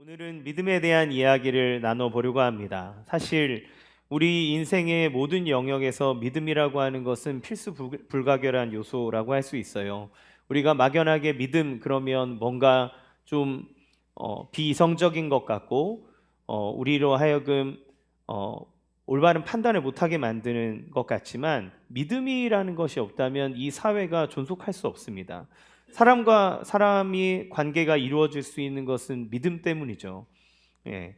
오늘은 믿음에 대한 이야기를 나눠보려고 합니다. 사실 우리 인생의 모든 영역에서 믿음이라고 하는 것은 필수 불가결한 요소라고 할 수 있어요. 우리가 막연하게 믿음 그러면 뭔가 좀 비이성적인 것 같고 우리로 하여금 어, 올바른 판단을 못하게 만드는 것 같지만 믿음이라는 것이 없다면 이 사회가 존속할 수 없습니다. 사람과 사람이 관계가 이루어질 수 있는 것은 믿음 때문이죠. 예.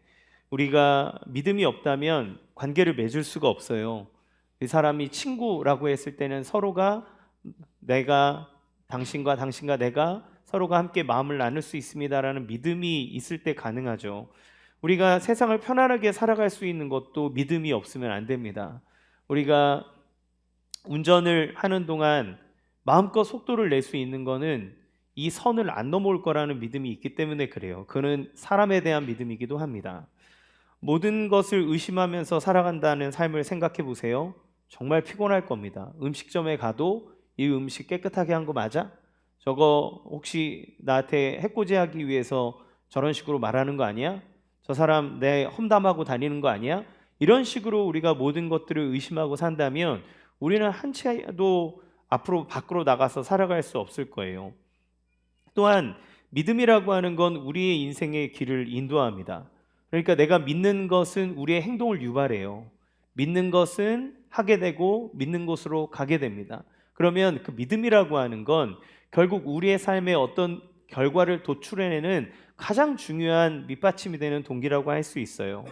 우리가 믿음이 없다면 관계를 맺을 수가 없어요. 이 사람이 친구라고 했을 때는 서로가 내가 당신과 내가 서로가 함께 마음을 나눌 수 있습니다라는 믿음이 있을 때 가능하죠. 우리가 세상을 편안하게 살아갈 수 있는 것도 믿음이 없으면 안 됩니다. 우리가 운전을 하는 동안 마음껏 속도를 낼 수 있는 거는 이 선을 안 넘어올 거라는 믿음이 있기 때문에 그래요. 그는 사람에 대한 믿음이기도 합니다. 모든 것을 의심하면서 살아간다는 삶을 생각해 보세요. 정말 피곤할 겁니다. 음식점에 가도 이 음식 깨끗하게 한 거 맞아? 저거 혹시 나한테 해코지하기 위해서 저런 식으로 말하는 거 아니야? 저 사람 내 험담하고 다니는 거 아니야? 이런 식으로 우리가 모든 것들을 의심하고 산다면 우리는 한 채도 앞으로 밖으로 나가서 살아갈 수 없을 거예요. 또한 믿음이라고 하는 건 우리의 인생의 길을 인도합니다. 그러니까 내가 믿는 것은 우리의 행동을 유발해요. 믿는 것은 하게 되고 믿는 곳으로 가게 됩니다. 그러면 그 믿음이라고 하는 건 결국 우리의 삶에 어떤 결과를 도출해내는 가장 중요한 밑받침이 되는 동기라고 할 수 있어요.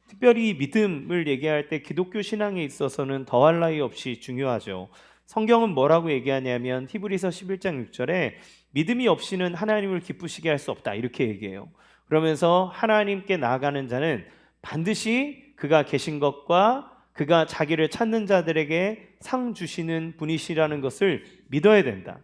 특별히 믿음을 얘기할 때 기독교 신앙에 있어서는 더할 나위 없이 중요하죠. 성경은 뭐라고 얘기하냐면 히브리서 11장 6절에 믿음이 없이는 하나님을 기쁘시게 할 수 없다 이렇게 얘기해요. 그러면서 하나님께 나아가는 자는 반드시 그가 계신 것과 그가 자기를 찾는 자들에게 상 주시는 분이시라는 것을 믿어야 된다.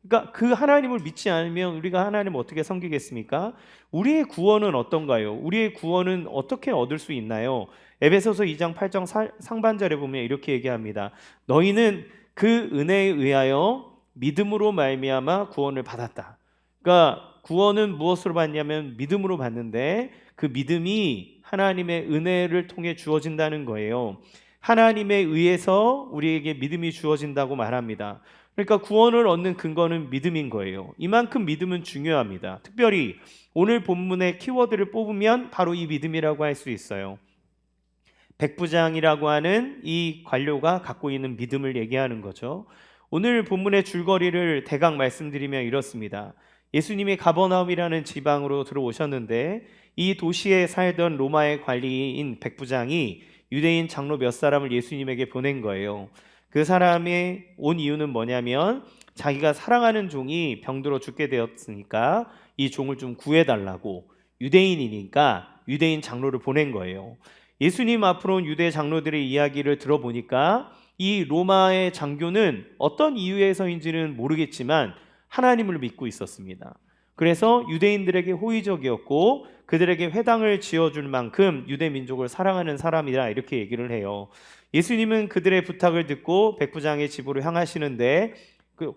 그러니까 그 하나님을 믿지 않으면 우리가 하나님을 어떻게 섬기겠습니까? 우리의 구원은 어떤가요? 우리의 구원은 어떻게 얻을 수 있나요? 에베소서 2장 8장 상반절에 보면 이렇게 얘기합니다. 너희는 그 은혜에 의하여 믿음으로 말미암아 구원을 받았다. 그러니까 구원은 무엇으로 받냐면 믿음으로 받는데 그 믿음이 하나님의 은혜를 통해 주어진다는 거예요. 하나님에 의해서 우리에게 믿음이 주어진다고 말합니다. 그러니까 구원을 얻는 근거는 믿음인 거예요. 이만큼 믿음은 중요합니다. 특별히 오늘 본문의 키워드를 뽑으면 바로 이 믿음이라고 할 수 있어요. 백부장이라고 하는 이 관료가 갖고 있는 믿음을 얘기하는 거죠. 오늘 본문의 줄거리를 대강 말씀드리면 이렇습니다. 예수님이 가버나움이라는 지방으로 들어오셨는데 이 도시에 살던 로마의 관리인 백부장이 유대인 장로 몇 사람을 예수님에게 보낸 거예요. 그 사람이 온 이유는 뭐냐면 자기가 사랑하는 종이 병들어 죽게 되었으니까 이 종을 좀 구해달라고, 유대인이니까 유대인 장로를 보낸 거예요. 예수님 앞으로 온 유대 장로들의 이야기를 들어보니까 이 로마의 장교는 어떤 이유에서인지는 모르겠지만 하나님을 믿고 있었습니다. 그래서 유대인들에게 호의적이었고 그들에게 회당을 지어줄 만큼 유대 민족을 사랑하는 사람이라 이렇게 얘기를 해요. 예수님은 그들의 부탁을 듣고 백부장의 집으로 향하시는데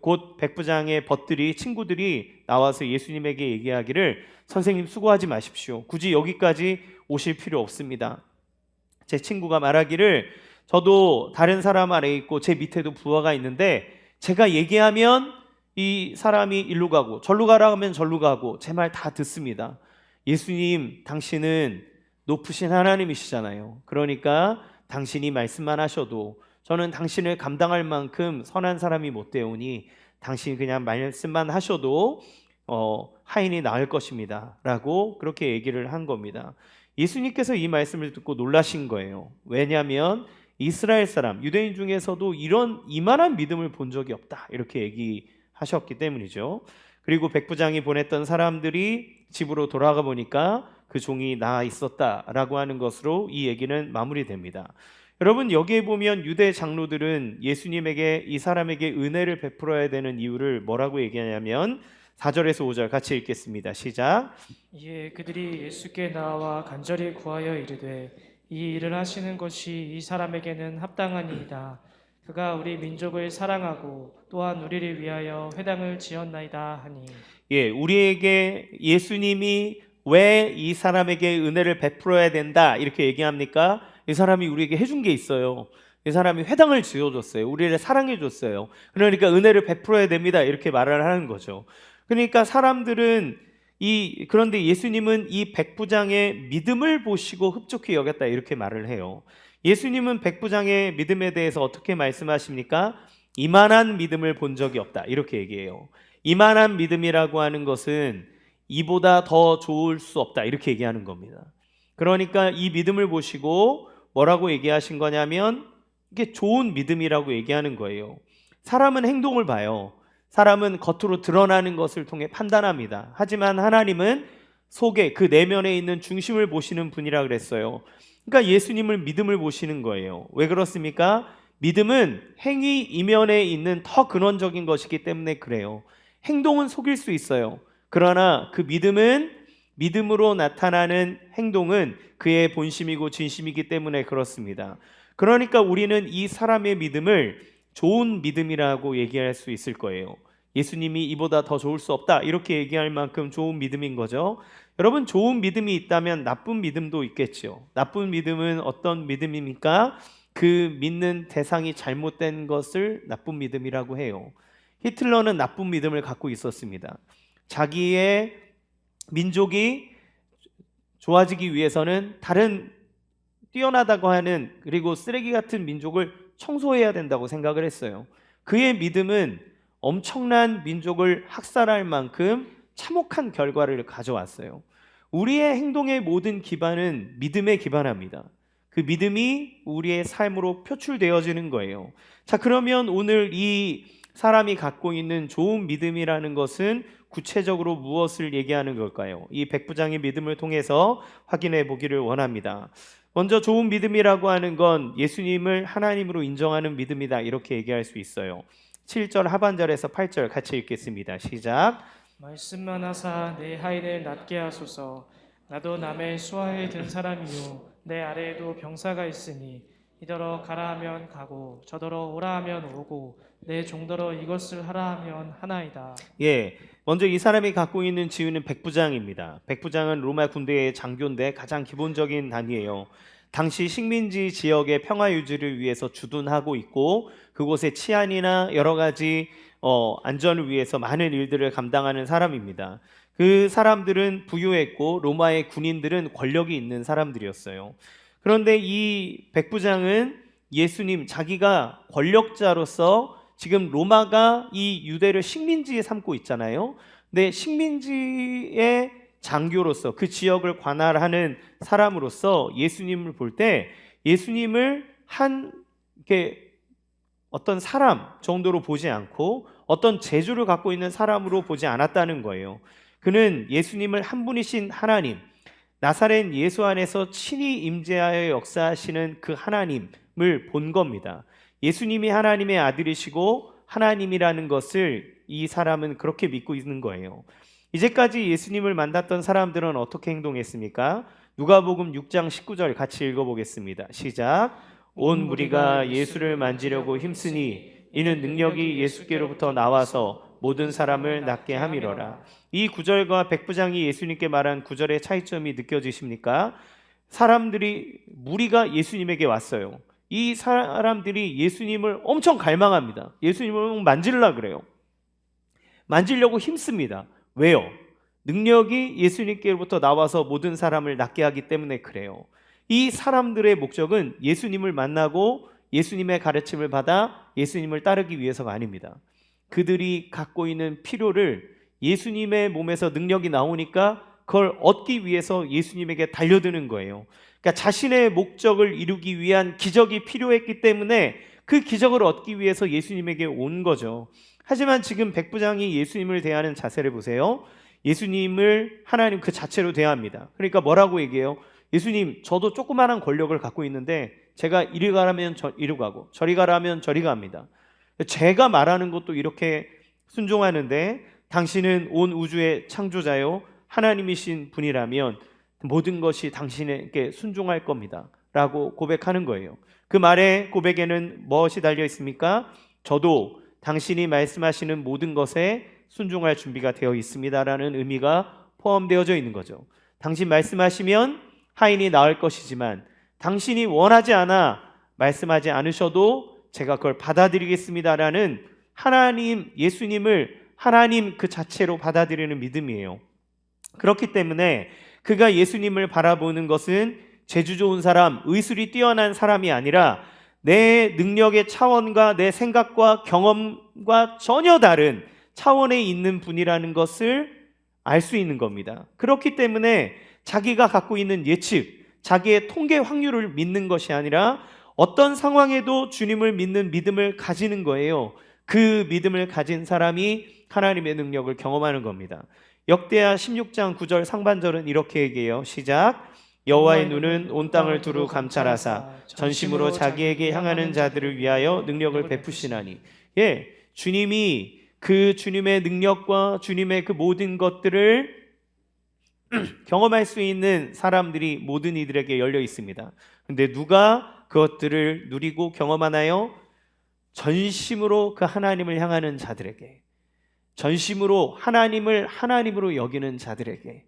곧 백부장의 벗들이 친구들이 나와서 예수님에게 얘기하기를 선생님 수고하지 마십시오. 굳이 여기까지 오실 필요 없습니다. 제 친구가 말하기를 저도 다른 사람 아래 있고 제 밑에도 부하가 있는데 제가 얘기하면 이 사람이 일로 가고 절로 가라 하면 절로 가고 제 말 다 듣습니다. 예수님, 당신은 높으신 하나님이시잖아요. 그러니까 당신이 말씀만 하셔도 저는 당신을 감당할 만큼 선한 사람이 못 되오니 당신이 그냥 말씀만 하셔도 하인이 나을 것입니다 라고 그렇게 얘기를 한 겁니다. 예수님께서 이 말씀을 듣고 놀라신 거예요. 왜냐하면 이스라엘 사람, 유대인 중에서도 이만한 믿음을 본 적이 없다 이렇게 얘기하셨기 때문이죠. 그리고 백부장이 보냈던 사람들이 집으로 돌아가 보니까 그 종이 나아 있었다라고 하는 것으로 이 얘기는 마무리됩니다. 여러분, 여기에 보면 유대 장로들은 예수님에게 이 사람에게 은혜를 베풀어야 되는 이유를 뭐라고 얘기하냐면 4절에서 5절 같이 읽겠습니다. 시작. 이에 그들이 예수께 나와 간절히 구하여 이르되 이 일을 하시는 것이 이 사람에게는 합당하니이다. 그가 우리 민족을 사랑하고 또한 우리를 위하여 회당을 지었나이다 하니. 예, 우리에게 예수님이 왜 이 사람에게 은혜를 베풀어야 된다 이렇게 얘기합니까? 이 사람이 우리에게 해준 게 있어요. 이 사람이 회당을 지어줬어요. 우리를 사랑해줬어요. 그러니까 은혜를 베풀어야 됩니다. 이렇게 말을 하는 거죠. 그러니까 사람들은 그런데 예수님은 이 백부장의 믿음을 보시고 흡족히 여겼다 이렇게 말을 해요. 예수님은 백부장의 믿음에 대해서 어떻게 말씀하십니까? 이만한 믿음을 본 적이 없다 이렇게 얘기해요. 이만한 믿음이라고 하는 것은 이보다 더 좋을 수 없다 이렇게 얘기하는 겁니다. 그러니까 이 믿음을 보시고 뭐라고 얘기하신 거냐면 이게 좋은 믿음이라고 얘기하는 거예요. 사람은 행동을 봐요. 사람은 겉으로 드러나는 것을 통해 판단합니다. 하지만 하나님은 속에 그 내면에 있는 중심을 보시는 분이라 그랬어요. 그러니까 예수님을 믿음을 보시는 거예요. 왜 그렇습니까? 믿음은 행위 이면에 있는 더 근원적인 것이기 때문에 그래요. 행동은 속일 수 있어요. 그러나 그 믿음은 믿음으로 나타나는 행동은 그의 본심이고 진심이기 때문에 그렇습니다. 그러니까 우리는 이 사람의 믿음을 좋은 믿음이라고 얘기할 수 있을 거예요. 예수님이 이보다 더 좋을 수 없다 이렇게 얘기할 만큼 좋은 믿음인 거죠. 여러분 좋은 믿음이 있다면 나쁜 믿음도 있겠죠. 나쁜 믿음은 어떤 믿음입니까? 그 믿는 대상이 잘못된 것을 나쁜 믿음이라고 해요. 히틀러는 나쁜 믿음을 갖고 있었습니다. 자기의 민족이 좋아지기 위해서는 다른 뛰어나다고 하는 그리고 쓰레기 같은 민족을 청소해야 된다고 생각을 했어요. 그의 믿음은 엄청난 민족을 학살할 만큼 참혹한 결과를 가져왔어요. 우리의 행동의 모든 기반은 믿음에 기반합니다. 그 믿음이 우리의 삶으로 표출되어지는 거예요. 자, 그러면 오늘 이 사람이 갖고 있는 좋은 믿음이라는 것은 구체적으로 무엇을 얘기하는 걸까요? 이 백부장의 믿음을 통해서 확인해 보기를 원합니다. 먼저 좋은 믿음이라고 하는 건 예수님을 하나님으로 인정하는 믿음이다 이렇게 얘기할 수 있어요. 7절 하반절에서 8절 같이 읽겠습니다. 시작. 말씀만 하사 내 하인을 낫게 하소서. 나도 남의 수하에 든 사람이요 내 아래에도 병사가 있으니 이더러 가라 하면 가고 저더러 오라 하면 오고 내 종더러 이것을 하라 하면 하나이다. 예, 먼저 이 사람이 갖고 있는 지위는 백부장입니다. 백부장은 로마 군대의 장교인데 가장 기본적인 단위예요. 당시 식민지 지역의 평화 유지를 위해서 주둔하고 있고 그곳의 치안이나 여러 가지 안전을 위해서 많은 일들을 감당하는 사람입니다. 그 사람들은 부유했고 로마의 군인들은 권력이 있는 사람들이었어요. 그런데 이 백부장은 예수님 자기가 권력자로서 지금 로마가 이 유대를 식민지에 삼고 있잖아요. 근데 식민지의 장교로서 그 지역을 관할하는 사람으로서 예수님을 볼 때 예수님을 이렇게 어떤 사람 정도로 보지 않고 어떤 재주를 갖고 있는 사람으로 보지 않았다는 거예요. 그는 예수님을 한 분이신 하나님, 나사렛 예수 안에서 친히 임재하여 역사하시는 그 하나님을 본 겁니다. 예수님이 하나님의 아들이시고 하나님이라는 것을 이 사람은 그렇게 믿고 있는 거예요. 이제까지 예수님을 만났던 사람들은 어떻게 행동했습니까? 누가복음 6장 19절 같이 읽어보겠습니다. 시작. 온 무리가 예수를 만지려고 힘쓰니 이는 능력이 예수께로부터 나와서 모든 사람을 낫게 함이로라. 이 구절과 백부장이 예수님께 말한 구절의 차이점이 느껴지십니까? 무리가 예수님에게 왔어요. 이 사람들이 예수님을 엄청 갈망합니다. 예수님을 만지려고 그래요. 만지려고 힘씁니다. 왜요? 능력이 예수님께로부터 나와서 모든 사람을 낫게 하기 때문에 그래요. 이 사람들의 목적은 예수님을 만나고 예수님의 가르침을 받아 예수님을 따르기 위해서가 아닙니다. 그들이 갖고 있는 필요를 예수님의 몸에서 능력이 나오니까 그걸 얻기 위해서 예수님에게 달려드는 거예요. 그러니까 자신의 목적을 이루기 위한 기적이 필요했기 때문에 그 기적을 얻기 위해서 예수님에게 온 거죠. 하지만 지금 백부장이 예수님을 대하는 자세를 보세요. 예수님을 하나님 그 자체로 대합니다. 그러니까 뭐라고 얘기해요? 예수님, 저도 조그마한 권력을 갖고 있는데 제가 이리 가라면 이리 가고 저리 가라면 저리 갑니다. 제가 말하는 것도 이렇게 순종하는데 당신은 온 우주의 창조자요 하나님이신 분이라면 모든 것이 당신에게 순종할 겁니다 라고 고백하는 거예요. 그 말의 고백에는 무엇이 달려 있습니까? 저도 당신이 말씀하시는 모든 것에 순종할 준비가 되어 있습니다라는 의미가 포함되어져 있는 거죠. 당신 말씀하시면 하인이 나을 것이지만 당신이 원하지 않아 말씀하지 않으셔도 제가 그걸 받아들이겠습니다라는 하나님, 예수님을 하나님 그 자체로 받아들이는 믿음이에요. 그렇기 때문에 그가 예수님을 바라보는 것은 재주 좋은 사람, 의술이 뛰어난 사람이 아니라 내 능력의 차원과 내 생각과 경험과 전혀 다른 차원에 있는 분이라는 것을 알 수 있는 겁니다. 그렇기 때문에 자기가 갖고 있는 예측, 자기의 통계 확률을 믿는 것이 아니라 어떤 상황에도 주님을 믿는 믿음을 가지는 거예요. 그 믿음을 가진 사람이 하나님의 능력을 경험하는 겁니다. 역대하 16장 9절 상반절은 이렇게 얘기해요. 시작. 여호와의 눈은 온 땅을 두루 감찰하사 전심으로 자기에게 향하는 자들을 위하여 능력을 베푸시나니. 주님이 그 주님의 능력과 주님의 그 모든 것들을 경험할 수 있는 사람들이 모든 이들에게 열려 있습니다. 근데 누가 그것들을 누리고 경험하나요? 전심으로 그 하나님을 향하는 자들에게, 전심으로 하나님을 하나님으로 여기는 자들에게,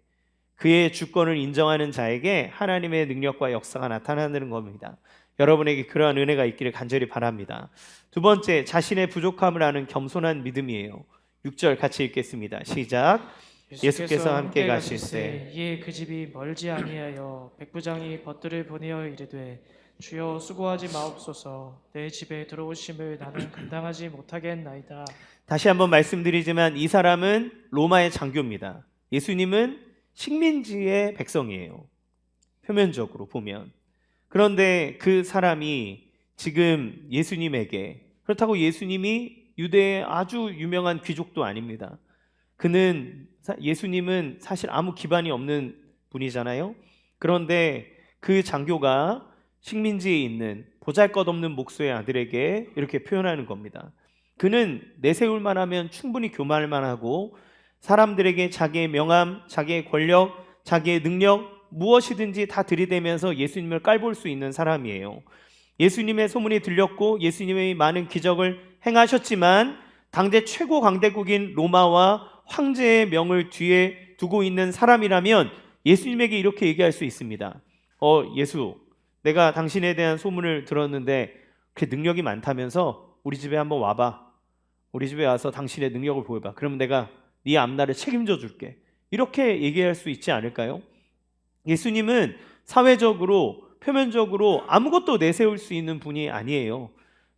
그의 주권을 인정하는 자에게 하나님의 능력과 역사가 나타나는 겁니다. 여러분에게 그러한 은혜가 있기를 간절히 바랍니다. 두 번째, 자신의 부족함을 아는 겸손한 믿음이에요. 6절 같이 읽겠습니다. 시작. 예수께서 함께 가실새 이에 그 집이 멀지 아니하여 백부장이 벗들을 보내어 이르되 주여 수고하지 마옵소서 내 집에 들어오심을 나는 감당하지 못하겠나이다. 다시 한번 말씀드리지만 이 사람은 로마의 장교입니다. 예수님은 식민지의 백성이에요. 표면적으로 보면. 그런데 그 사람이 지금 예수님에게, 그렇다고 예수님이 유대의 아주 유명한 귀족도 아닙니다. 예수님은 사실 아무 기반이 없는 분이잖아요. 그런데 그 장교가 식민지에 있는 보잘것없는 목수의 아들에게 이렇게 표현하는 겁니다. 그는 내세울 만하면 충분히 교만할 만하고 사람들에게 자기의 명함, 자기의 권력, 자기의 능력 무엇이든지 다 들이대면서 예수님을 깔볼 수 있는 사람이에요. 예수님의 소문이 들렸고 예수님의 많은 기적을 행하셨지만 당대 최고 강대국인 로마와 황제의 명을 뒤에 두고 있는 사람이라면 예수님에게 이렇게 얘기할 수 있습니다. 예수, 내가 당신에 대한 소문을 들었는데 그렇게 능력이 많다면서 우리 집에 한번 와봐. 우리 집에 와서 당신의 능력을 보여봐. 그러면 내가 네 앞날을 책임져 줄게. 이렇게 얘기할 수 있지 않을까요? 예수님은 사회적으로, 표면적으로 아무것도 내세울 수 있는 분이 아니에요.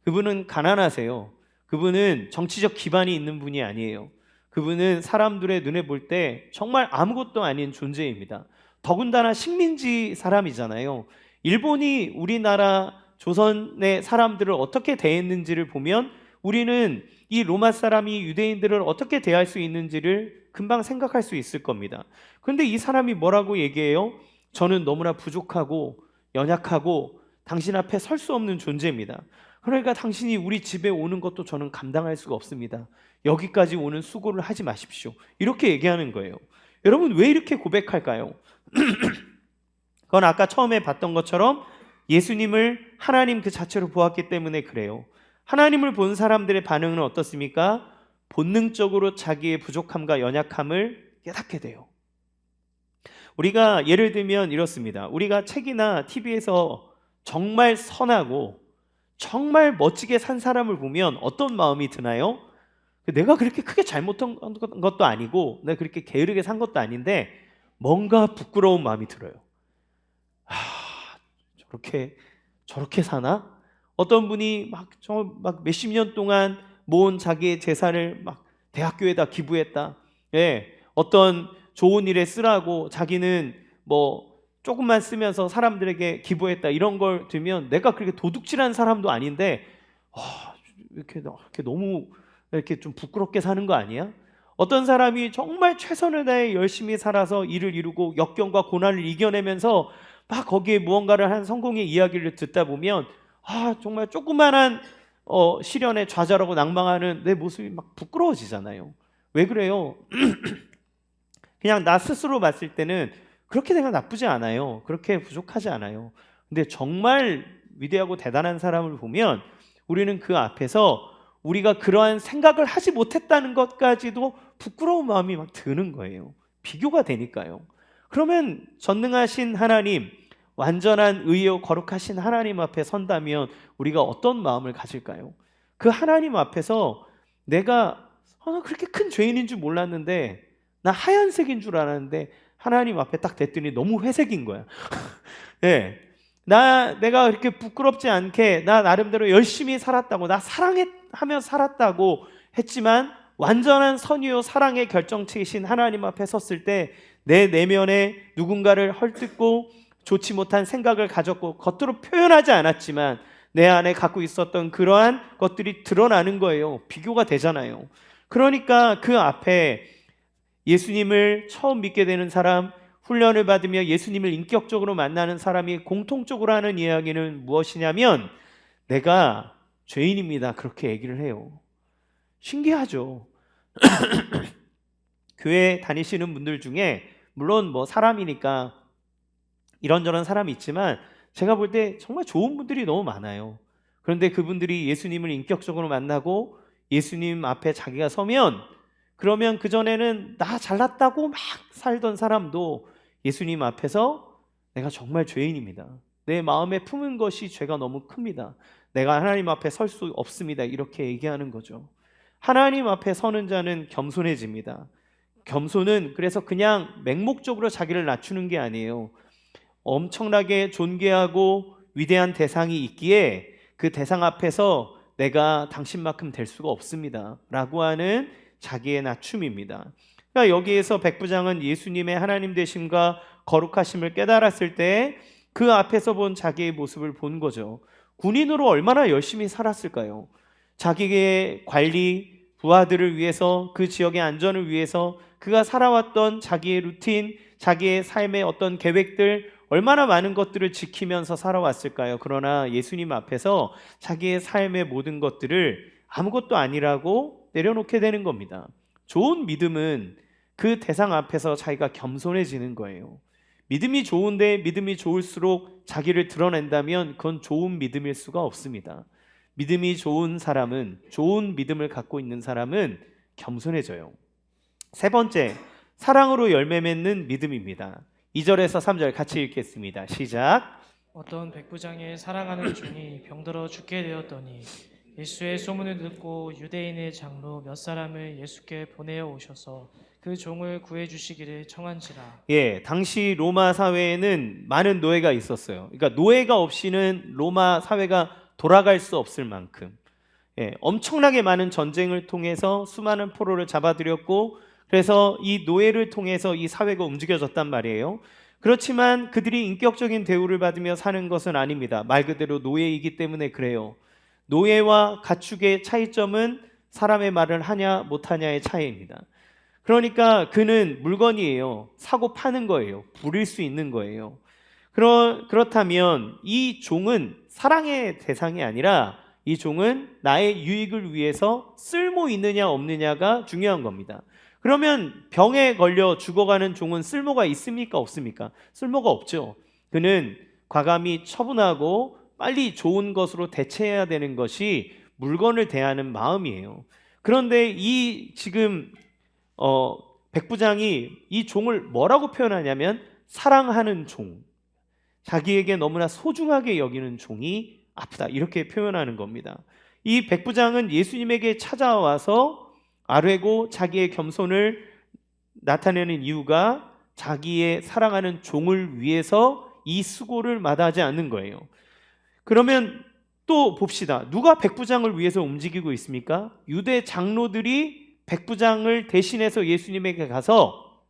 그분은 가난하세요. 그분은 정치적 기반이 있는 분이 아니에요. 그분은 사람들의 눈에 볼 때 정말 아무것도 아닌 존재입니다. 더군다나 식민지 사람이잖아요. 일본이 우리나라 조선의 사람들을 어떻게 대했는지를 보면 우리는 이 로마 사람이 유대인들을 어떻게 대할 수 있는지를 금방 생각할 수 있을 겁니다. 그런데 이 사람이 뭐라고 얘기해요? 저는 너무나 부족하고 연약하고 당신 앞에 설 수 없는 존재입니다. 그러니까 당신이 우리 집에 오는 것도 저는 감당할 수가 없습니다. 여기까지 오는 수고를 하지 마십시오. 이렇게 얘기하는 거예요. 여러분 왜 이렇게 고백할까요? 그건 아까 처음에 봤던 것처럼 예수님을 하나님 그 자체로 보았기 때문에 그래요. 하나님을 본 사람들의 반응은 어떻습니까? 본능적으로 자기의 부족함과 연약함을 깨닫게 돼요. 우리가 예를 들면 이렇습니다. 우리가 책이나 TV에서 정말 선하고 정말 멋지게 산 사람을 보면 어떤 마음이 드나요? 내가 그렇게 크게 잘못한 것도 아니고 내가 그렇게 게으르게 산 것도 아닌데 뭔가 부끄러운 마음이 들어요. 저렇게 사나? 어떤 분이 막 몇십 년 동안 모은 자기의 재산을 막 대학교에다 기부했다. 어떤 좋은 일에 쓰라고 자기는 뭐 조금만 쓰면서 사람들에게 기부했다. 이런 걸 들면 내가 그렇게 도둑질한 사람도 아닌데 이렇게 너무 이렇게 좀 부끄럽게 사는 거 아니야? 어떤 사람이 정말 최선을 다해 열심히 살아서 일을 이루고 역경과 고난을 이겨내면서 막 거기에 무언가를 한 성공의 이야기를 듣다 보면 정말 조그만한 시련에 좌절하고 낭망하는 내 모습이 막 부끄러워지잖아요. 왜 그래요? 그냥 나 스스로 봤을 때는 그렇게 내가 나쁘지 않아요. 그렇게 부족하지 않아요. 근데 정말 위대하고 대단한 사람을 보면 우리는 그 앞에서 우리가 그러한 생각을 하지 못했다는 것까지도 부끄러운 마음이 막 드는 거예요. 비교가 되니까요. 그러면 전능하신 하나님, 완전한 의요 거룩하신 하나님 앞에 선다면 우리가 어떤 마음을 가질까요? 그 하나님 앞에서 내가 나 그렇게 큰 죄인인 줄 몰랐는데, 나 하얀색인 줄 알았는데 하나님 앞에 딱 댔더니 너무 회색인 거야. 예. 내가 이렇게 부끄럽지 않게 나 나름대로 열심히 살았다고, 나 사랑하며 살았다고 했지만 완전한 선이요 사랑의 결정체이신 하나님 앞에 섰을 때 내 내면에 누군가를 헐뜯고 좋지 못한 생각을 가졌고 겉으로 표현하지 않았지만 내 안에 갖고 있었던 그러한 것들이 드러나는 거예요. 비교가 되잖아요. 그러니까 그 앞에 예수님을 처음 믿게 되는 사람, 훈련을 받으며 예수님을 인격적으로 만나는 사람이 공통적으로 하는 이야기는 무엇이냐면, 내가 죄인입니다, 그렇게 얘기를 해요. 신기하죠. 교회 다니시는 분들 중에 물론 뭐 사람이니까 이런저런 사람이 있지만 제가 볼 때 정말 좋은 분들이 너무 많아요. 그런데 그분들이 예수님을 인격적으로 만나고 예수님 앞에 자기가 서면, 그러면 그전에는 나 잘났다고 막 살던 사람도 예수님 앞에서 내가 정말 죄인입니다, 내 마음에 품은 것이 죄가 너무 큽니다, 내가 하나님 앞에 설 수 없습니다, 이렇게 얘기하는 거죠. 하나님 앞에 서는 자는 겸손해집니다. 겸손은 그래서 그냥 맹목적으로 자기를 낮추는 게 아니에요. 엄청나게 존귀하고 위대한 대상이 있기에 그 대상 앞에서 내가 당신만큼 될 수가 없습니다 라고 하는 자기의 낮춤입니다. 그러니까 여기에서 백부장은 예수님의 하나님 되심과 거룩하심을 깨달았을 때 그 앞에서 본 자기의 모습을 본 거죠. 군인으로 얼마나 열심히 살았을까요? 자기의 관리, 부하들을 위해서, 그 지역의 안전을 위해서 그가 살아왔던 자기의 루틴, 자기의 삶의 어떤 계획들, 얼마나 많은 것들을 지키면서 살아왔을까요? 그러나 예수님 앞에서 자기의 삶의 모든 것들을 아무것도 아니라고 내려놓게 되는 겁니다. 좋은 믿음은 그 대상 앞에서 자기가 겸손해지는 거예요. 믿음이 좋은데 믿음이 좋을수록 자기를 드러낸다면 그건 좋은 믿음일 수가 없습니다. 믿음이 좋은 사람은, 좋은 믿음을 갖고 있는 사람은 겸손해져요. 세 번째, 사랑으로 열매 맺는 믿음입니다. 2절에서 3절 같이 읽겠습니다. 시작. 어떤 백부장의 사랑하는 종이 병들어 죽게 되었더니 예수의 소문을 듣고 유대인의 장로 몇 사람을 예수께 보내어 오셔서 그 종을 구해 주시기를 청한지라. 당시 로마 사회에는 많은 노예가 있었어요. 그러니까 노예가 없이는 로마 사회가 돌아갈 수 없을 만큼, 엄청나게 많은 전쟁을 통해서 수많은 포로를 잡아들였고, 그래서 이 노예를 통해서 이 사회가 움직여졌단 말이에요. 그렇지만 그들이 인격적인 대우를 받으며 사는 것은 아닙니다. 말 그대로 노예이기 때문에 그래요. 노예와 가축의 차이점은 사람의 말을 하냐 못하냐의 차이입니다. 그러니까 그는 물건이에요. 사고 파는 거예요. 부릴 수 있는 거예요. 그렇다면 이 종은 사랑의 대상이 아니라 이 종은 나의 유익을 위해서 쓸모 있느냐 없느냐가 중요한 겁니다. 그러면 병에 걸려 죽어가는 종은 쓸모가 있습니까 없습니까? 쓸모가 없죠. 그는 과감히 처분하고 빨리 좋은 것으로 대체해야 되는 것이 물건을 대하는 마음이에요. 그런데 이 지금 백부장이 이 종을 뭐라고 표현하냐면 사랑하는 종, 자기에게 너무나 소중하게 여기는 종이 아프다, 이렇게 표현하는 겁니다. 이 백부장은 예수님에게 찾아와서 아뢰고 자기의 겸손을 나타내는 이유가 자기의 사랑하는 종을 위해서 이 수고를 마다하지 않는 거예요. 그러면 또 봅시다. 누가 백부장을 위해서 움직이고 있습니까? 유대 장로들이 백부장을 대신해서 예수님에게 가서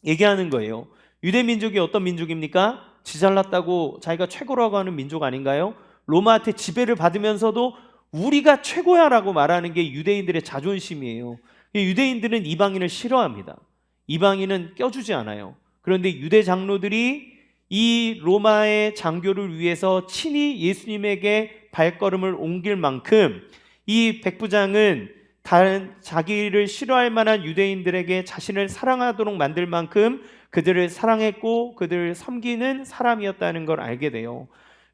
얘기하는 거예요. 유대 민족이 어떤 민족입니까? 지 잘났다고 자기가 최고라고 하는 민족 아닌가요? 로마한테 지배를 받으면서도 우리가 최고야 라고 말하는 게 유대인들의 자존심이에요. 유대인들은 이방인을 싫어합니다. 이방인은 껴주지 않아요. 그런데 유대 장로들이 이 로마의 장교를 위해서 친히 예수님에게 발걸음을 옮길 만큼 이 백부장은 다른 자기를 싫어할 만한 유대인들에게 자신을 사랑하도록 만들 만큼 그들을 사랑했고 그들을 섬기는 사람이었다는 걸 알게 돼요.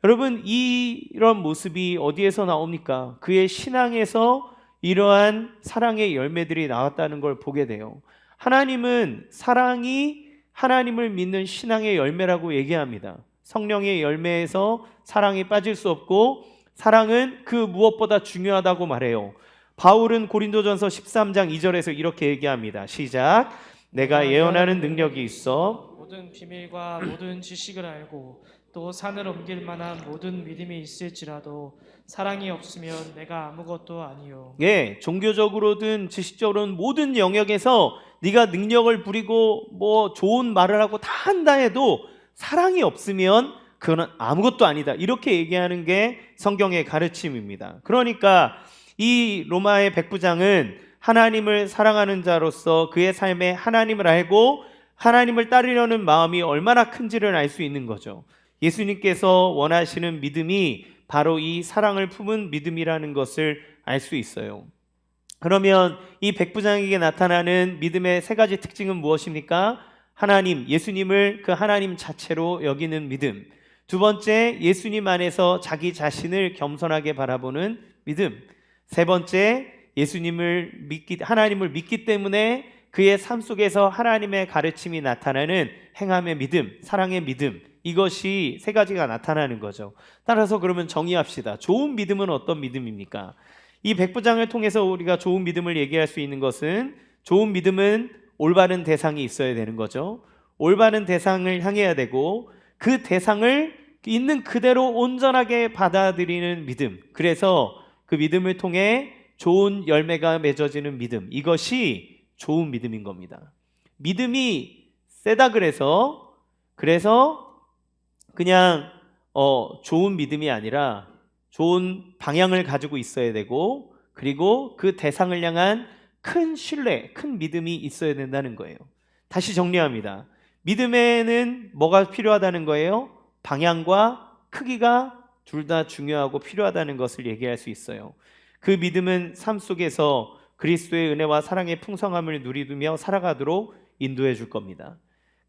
여러분, 이런 모습이 어디에서 나옵니까? 그의 신앙에서 이러한 사랑의 열매들이 나왔다는 걸 보게 돼요. 하나님은 사랑이 하나님을 믿는 신앙의 열매라고 얘기합니다. 성령의 열매에서 사랑이 빠질 수 없고 사랑은 그 무엇보다 중요하다고 말해요. 바울은 고린도전서 13장 2절에서 이렇게 얘기합니다. 시작. 내가 예언하는 능력이 있어 모든 비밀과 모든 지식을 알고 또 산을 옮길 만한 모든 믿음이 있을지라도 사랑이 없으면 내가 아무것도 아니요. 예, 종교적으로든 지식적으로든 모든 영역에서 네가 능력을 부리고 뭐 좋은 말을 하고 다 한다 해도 사랑이 없으면 그거는 아무것도 아니다. 이렇게 얘기하는 게 성경의 가르침입니다. 그러니까 이 로마의 백부장은 하나님을 사랑하는 자로서 그의 삶에 하나님을 알고 하나님을 따르려는 마음이 얼마나 큰지를 알 수 있는 거죠. 예수님께서 원하시는 믿음이 바로 이 사랑을 품은 믿음이라는 것을 알 수 있어요. 그러면 이 백부장에게 나타나는 믿음의 세 가지 특징은 무엇입니까? 하나님, 예수님을 그 하나님 자체로 여기는 믿음. 두 번째, 예수님 안에서 자기 자신을 겸손하게 바라보는 믿음. 세 번째, 하나님을 믿기 때문에 그의 삶 속에서 하나님의 가르침이 나타나는 행함의 믿음, 사랑의 믿음. 이것이 세 가지가 나타나는 거죠. 따라서 그러면 정의합시다. 좋은 믿음은 어떤 믿음입니까? 이 백부장을 통해서 우리가 좋은 믿음을 얘기할 수 있는 것은 좋은 믿음은 올바른 대상이 있어야 되는 거죠. 올바른 대상을 향해야 되고 그 대상을 있는 그대로 온전하게 받아들이는 믿음. 그래서 그 믿음을 통해 좋은 열매가 맺어지는 믿음. 이것이 좋은 믿음인 겁니다. 믿음이 세다 그래서 그냥 좋은 믿음이 아니라 좋은 방향을 가지고 있어야 되고 그리고 그 대상을 향한 큰 신뢰, 큰 믿음이 있어야 된다는 거예요. 다시 정리합니다. 믿음에는 뭐가 필요하다는 거예요? 방향과 크기가 둘 다 중요하고 필요하다는 것을 얘기할 수 있어요. 그 믿음은 삶 속에서 그리스도의 은혜와 사랑의 풍성함을 누리며 살아가도록 인도해 줄 겁니다.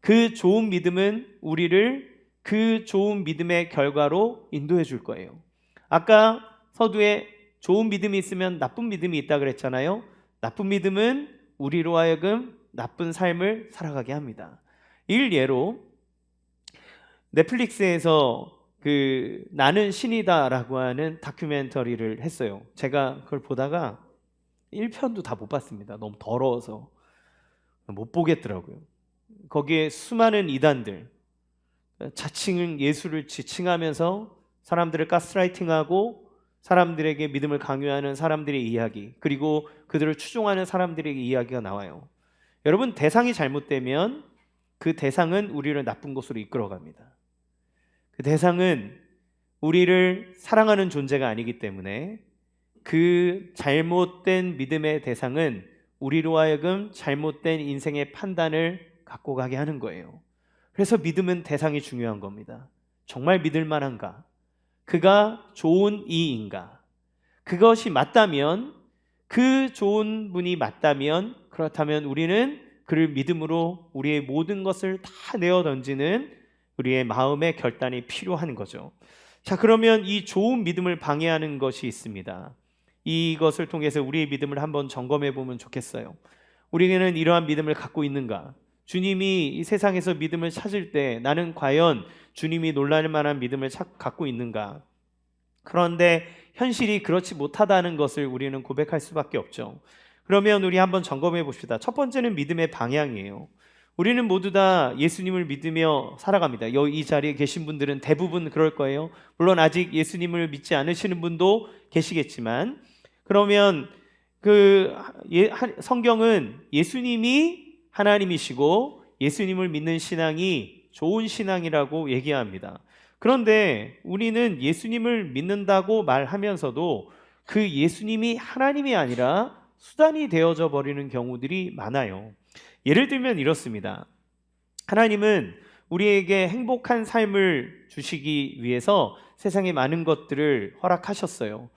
그 좋은 믿음은 우리를 그 좋은 믿음의 결과로 인도해 줄 거예요. 아까 서두에 좋은 믿음이 있으면 나쁜 믿음이 있다 그랬잖아요. 나쁜 믿음은 우리로 하여금 나쁜 삶을 살아가게 합니다. 일예로 넷플릭스에서 그 나는 신이다라고 하는 다큐멘터리를 했어요. 제가 그걸 보다가 1편도 다 못 봤습니다. 너무 더러워서 못 보겠더라고요. 거기에 수많은 이단들 자칭 예수를 지칭하면서 사람들을 가스라이팅하고 사람들에게 믿음을 강요하는 사람들의 이야기, 그리고 그들을 추종하는 사람들의 이야기가 나와요. 여러분, 대상이 잘못되면 그 대상은 우리를 나쁜 곳으로 이끌어갑니다. 그 대상은 우리를 사랑하는 존재가 아니기 때문에 그 잘못된 믿음의 대상은 우리로 하여금 잘못된 인생의 판단을 갖고 가게 하는 거예요. 그래서 믿음은 대상이 중요한 겁니다. 정말 믿을 만한가? 그가 좋은 이인가? 그것이 맞다면, 그 좋은 분이 맞다면, 그렇다면 우리는 그를 믿음으로 우리의 모든 것을 다 내어 던지는 우리의 마음의 결단이 필요한 거죠. 자, 그러면 이 좋은 믿음을 방해하는 것이 있습니다. 이것을 통해서 우리의 믿음을 한번 점검해 보면 좋겠어요. 우리는 이러한 믿음을 갖고 있는가? 주님이 이 세상에서 믿음을 찾을 때 나는 과연 주님이 놀랄 만한 믿음을 갖고 있는가? 그런데 현실이 그렇지 못하다는 것을 우리는 고백할 수밖에 없죠. 그러면 우리 한번 점검해 봅시다. 첫 번째는 믿음의 방향이에요. 우리는 모두 다 예수님을 믿으며 살아갑니다. 이 자리에 계신 분들은 대부분 그럴 거예요. 물론 아직 예수님을 믿지 않으시는 분도 계시겠지만, 그러면 성경은 예수님이 하나님이시고 예수님을 믿는 신앙이 좋은 신앙이라고 얘기합니다. 그런데 우리는 예수님을 믿는다고 말하면서도 그 예수님이 하나님이 아니라 수단이 되어져 버리는 경우들이 많아요. 예를 들면 이렇습니다. 하나님은 우리에게 행복한 삶을 주시기 위해서 세상에 많은 것들을 허락하셨어요.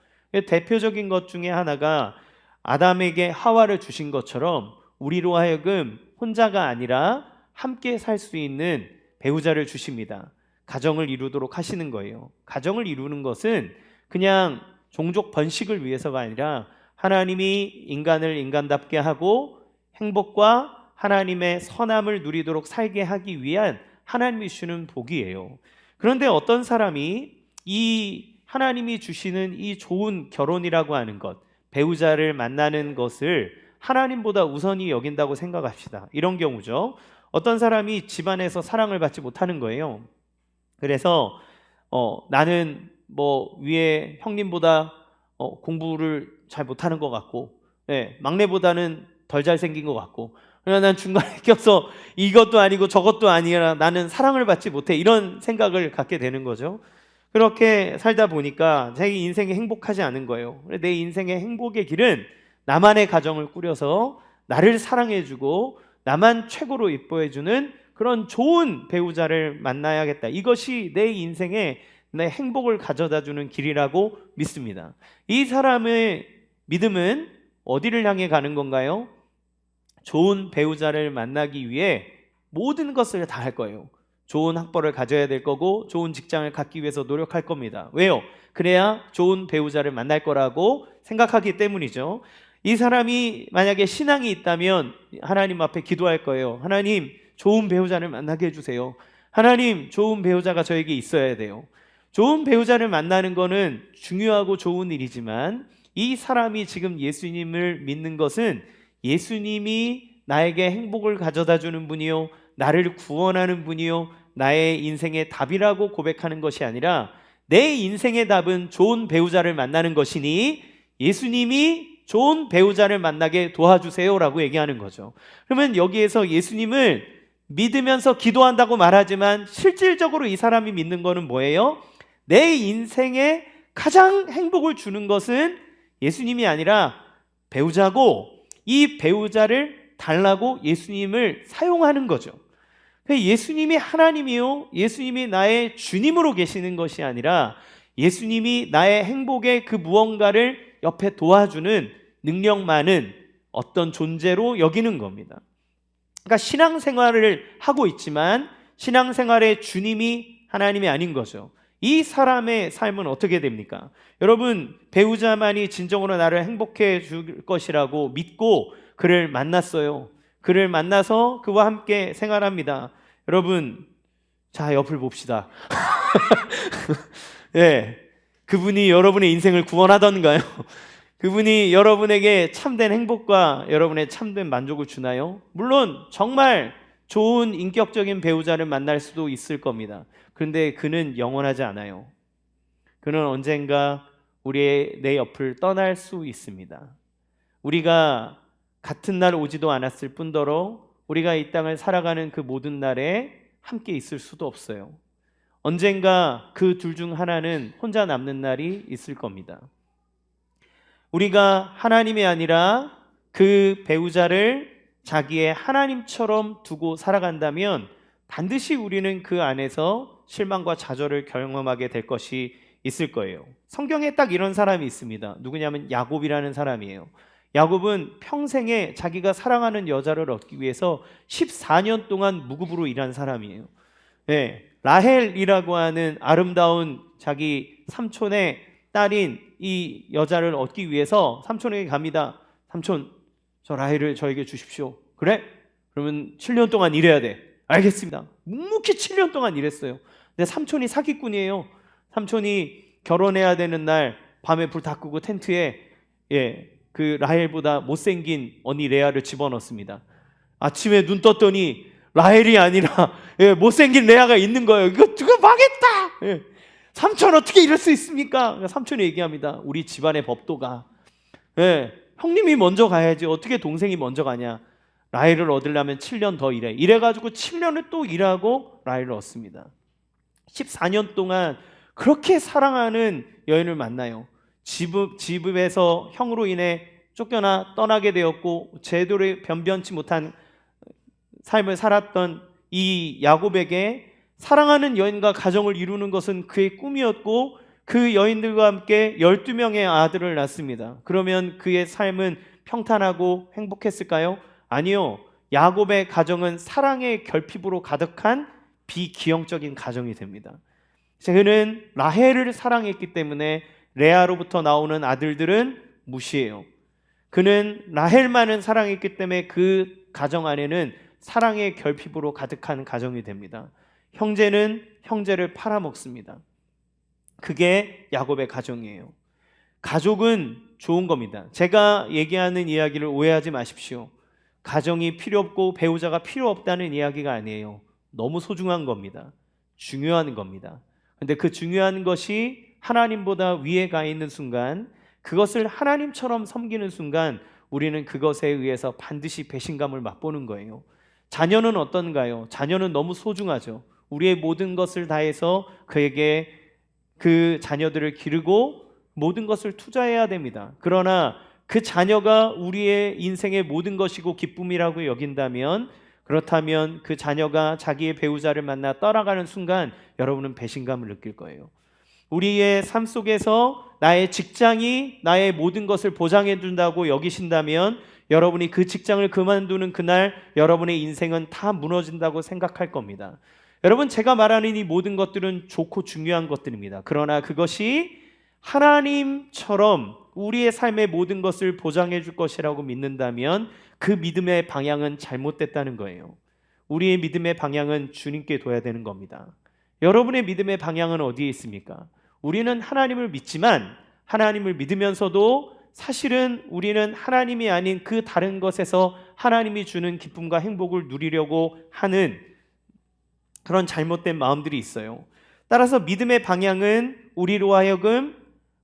대표적인 것 중에 하나가 아담에게 하와를 주신 것처럼 우리로 하여금 혼자가 아니라 함께 살 수 있는 배우자를 주십니다. 가정을 이루도록 하시는 거예요. 가정을 이루는 것은 그냥 종족 번식을 위해서가 아니라 하나님이 인간을 인간답게 하고 행복과 하나님의 선함을 누리도록 살게 하기 위한 하나님이 주는 복이에요. 그런데 어떤 사람이 이 하나님이 주시는 이 좋은 결혼이라고 하는 것, 배우자를 만나는 것을 하나님보다 우선히 여긴다고 생각합시다. 이런 경우죠. 어떤 사람이 집안에서 사랑을 받지 못하는 거예요. 그래서 나는 뭐 위에 형님보다 공부를 잘 못하는 것 같고, 막내보다는 덜 잘생긴 것 같고, 그러나 난 중간에 껴서 이것도 아니고 저것도 아니라 나는 사랑을 받지 못해, 이런 생각을 갖게 되는 거죠. 그렇게 살다 보니까 자기 인생이 행복하지 않은 거예요. 내 인생의 행복의 길은 나만의 가정을 꾸려서 나를 사랑해주고 나만 최고로 이뻐해주는 그런 좋은 배우자를 만나야겠다. 이것이 내 인생에 내 행복을 가져다주는 길이라고 믿습니다. 이 사람의 믿음은 어디를 향해 가는 건가요? 좋은 배우자를 만나기 위해 모든 것을 다 할 거예요. 좋은 학벌을 가져야 될 거고 좋은 직장을 갖기 위해서 노력할 겁니다. 왜요? 그래야 좋은 배우자를 만날 거라고 생각하기 때문이죠. 이 사람이 만약에 신앙이 있다면 하나님 앞에 기도할 거예요. 하나님, 좋은 배우자를 만나게 해주세요. 하나님, 좋은 배우자가 저에게 있어야 돼요. 좋은 배우자를 만나는 거는 중요하고 좋은 일이지만 이 사람이 지금 예수님을 믿는 것은 예수님이 나에게 행복을 가져다 주는 분이요, 나를 구원하는 분이요, 나의 인생의 답이라고 고백하는 것이 아니라 내 인생의 답은 좋은 배우자를 만나는 것이니 예수님이 좋은 배우자를 만나게 도와주세요라고 얘기하는 거죠. 그러면 여기에서 예수님을 믿으면서 기도한다고 말하지만 실질적으로 이 사람이 믿는 거는 뭐예요? 내 인생에 가장 행복을 주는 것은 예수님이 아니라 배우자고, 이 배우자를 달라고 예수님을 사용하는 거죠. 예수님이 하나님이요, 예수님이 나의 주님으로 계시는 것이 아니라 예수님이 나의 행복의 그 무언가를 옆에 도와주는 능력 많은 어떤 존재로 여기는 겁니다. 그러니까 신앙생활을 하고 있지만 신앙생활의 주님이 하나님이 아닌 거죠. 이 사람의 삶은 어떻게 됩니까? 여러분, 배우자만이 진정으로 나를 행복해 줄 것이라고 믿고 그를 만났어요. 그를 만나서 그와 함께 생활합니다. 여러분, 자, 옆을 봅시다. 네, 그분이 여러분의 인생을 구원하던가요? 그분이 여러분에게 참된 행복과 여러분의 참된 만족을 주나요? 물론 정말 좋은 인격적인 배우자를 만날 수도 있을 겁니다. 그런데 그는 영원하지 않아요. 그는 언젠가 내 옆을 떠날 수 있습니다. 우리가 같은 날 오지도 않았을 뿐더러 우리가 이 땅을 살아가는 그 모든 날에 함께 있을 수도 없어요. 언젠가 그 둘 중 하나는 혼자 남는 날이 있을 겁니다. 우리가 하나님이 아니라 그 배우자를 자기의 하나님처럼 두고 살아간다면 반드시 우리는 그 안에서 실망과 좌절을 경험하게 될 것이 있을 거예요. 성경에 딱 이런 사람이 있습니다. 누구냐면 야곱이라는 사람이에요. 야곱은 평생에 자기가 사랑하는 여자를 얻기 위해서 14년 동안 무급으로 일한 사람이에요. 네, 라헬이라고 하는 아름다운 자기 삼촌의 딸인 이 여자를 얻기 위해서 삼촌에게 갑니다. 삼촌, 저 라헬을 저에게 주십시오. 그래? 그러면 7년 동안 일해야 돼. 알겠습니다. 묵묵히 7년 동안 일했어요. 근데 삼촌이 사기꾼이에요. 삼촌이 결혼해야 되는 날 밤에 불 다 끄고 텐트에 그 라헬보다 못생긴 언니 레아를 집어넣습니다. 아침에 눈 떴더니 라헬이 아니라 못생긴 레아가 있는 거예요. 이거 망했다. 삼촌 어떻게 이럴 수 있습니까? 삼촌이 얘기합니다. 우리 집안의 법도가 형님이 먼저 가야지 어떻게 동생이 먼저 가냐. 라헬을 얻으려면 7년 더 일해. 이래가지고 7년을 또 일하고 라헬을 얻습니다. 14년 동안 그렇게 사랑하는 여인을 만나요. 집에서 형으로 인해 쫓겨나 떠나게 되었고 제대로 변변치 못한 삶을 살았던 이 야곱에게 사랑하는 여인과 가정을 이루는 것은 그의 꿈이었고 그 여인들과 함께 12명의 아들을 낳습니다. 그러면 그의 삶은 평탄하고 행복했을까요? 아니요. 야곱의 가정은 사랑의 결핍으로 가득한 비기형적인 가정이 됩니다. 그는 라헬을 사랑했기 때문에 레아로부터 나오는 아들들은 무시해요. 그는 라헬만을 사랑했기 때문에 그 가정 안에는 사랑의 결핍으로 가득한 가정이 됩니다. 형제는 형제를 팔아먹습니다. 그게 야곱의 가정이에요. 가족은 좋은 겁니다. 제가 얘기하는 이야기를 오해하지 마십시오. 가정이 필요 없고 배우자가 필요 없다는 이야기가 아니에요. 너무 소중한 겁니다. 중요한 겁니다. 근데 그 중요한 것이 하나님보다 위에 가 있는 순간, 그것을 하나님처럼 섬기는 순간 우리는 그것에 의해서 반드시 배신감을 맛보는 거예요. 자녀는 어떤가요? 자녀는 너무 소중하죠. 우리의 모든 것을 다해서 그에게 그 자녀들을 기르고 모든 것을 투자해야 됩니다. 그러나 그 자녀가 우리의 인생의 모든 것이고 기쁨이라고 여긴다면, 그렇다면 그 자녀가 자기의 배우자를 만나 떠나가는 순간 여러분은 배신감을 느낄 거예요. 우리의 삶 속에서 나의 직장이 나의 모든 것을 보장해 준다고 여기신다면 여러분이 그 직장을 그만두는 그날 여러분의 인생은 다 무너진다고 생각할 겁니다. 여러분, 제가 말하는 이 모든 것들은 좋고 중요한 것들입니다. 그러나 그것이 하나님처럼 우리의 삶의 모든 것을 보장해 줄 것이라고 믿는다면 그 믿음의 방향은 잘못됐다는 거예요. 우리의 믿음의 방향은 주님께 둬야 되는 겁니다. 여러분의 믿음의 방향은 어디에 있습니까? 우리는 하나님을 믿지만, 하나님을 믿으면서도 사실은 우리는 하나님이 아닌 그 다른 것에서 하나님이 주는 기쁨과 행복을 누리려고 하는 그런 잘못된 마음들이 있어요. 따라서 믿음의 방향은 우리로 하여금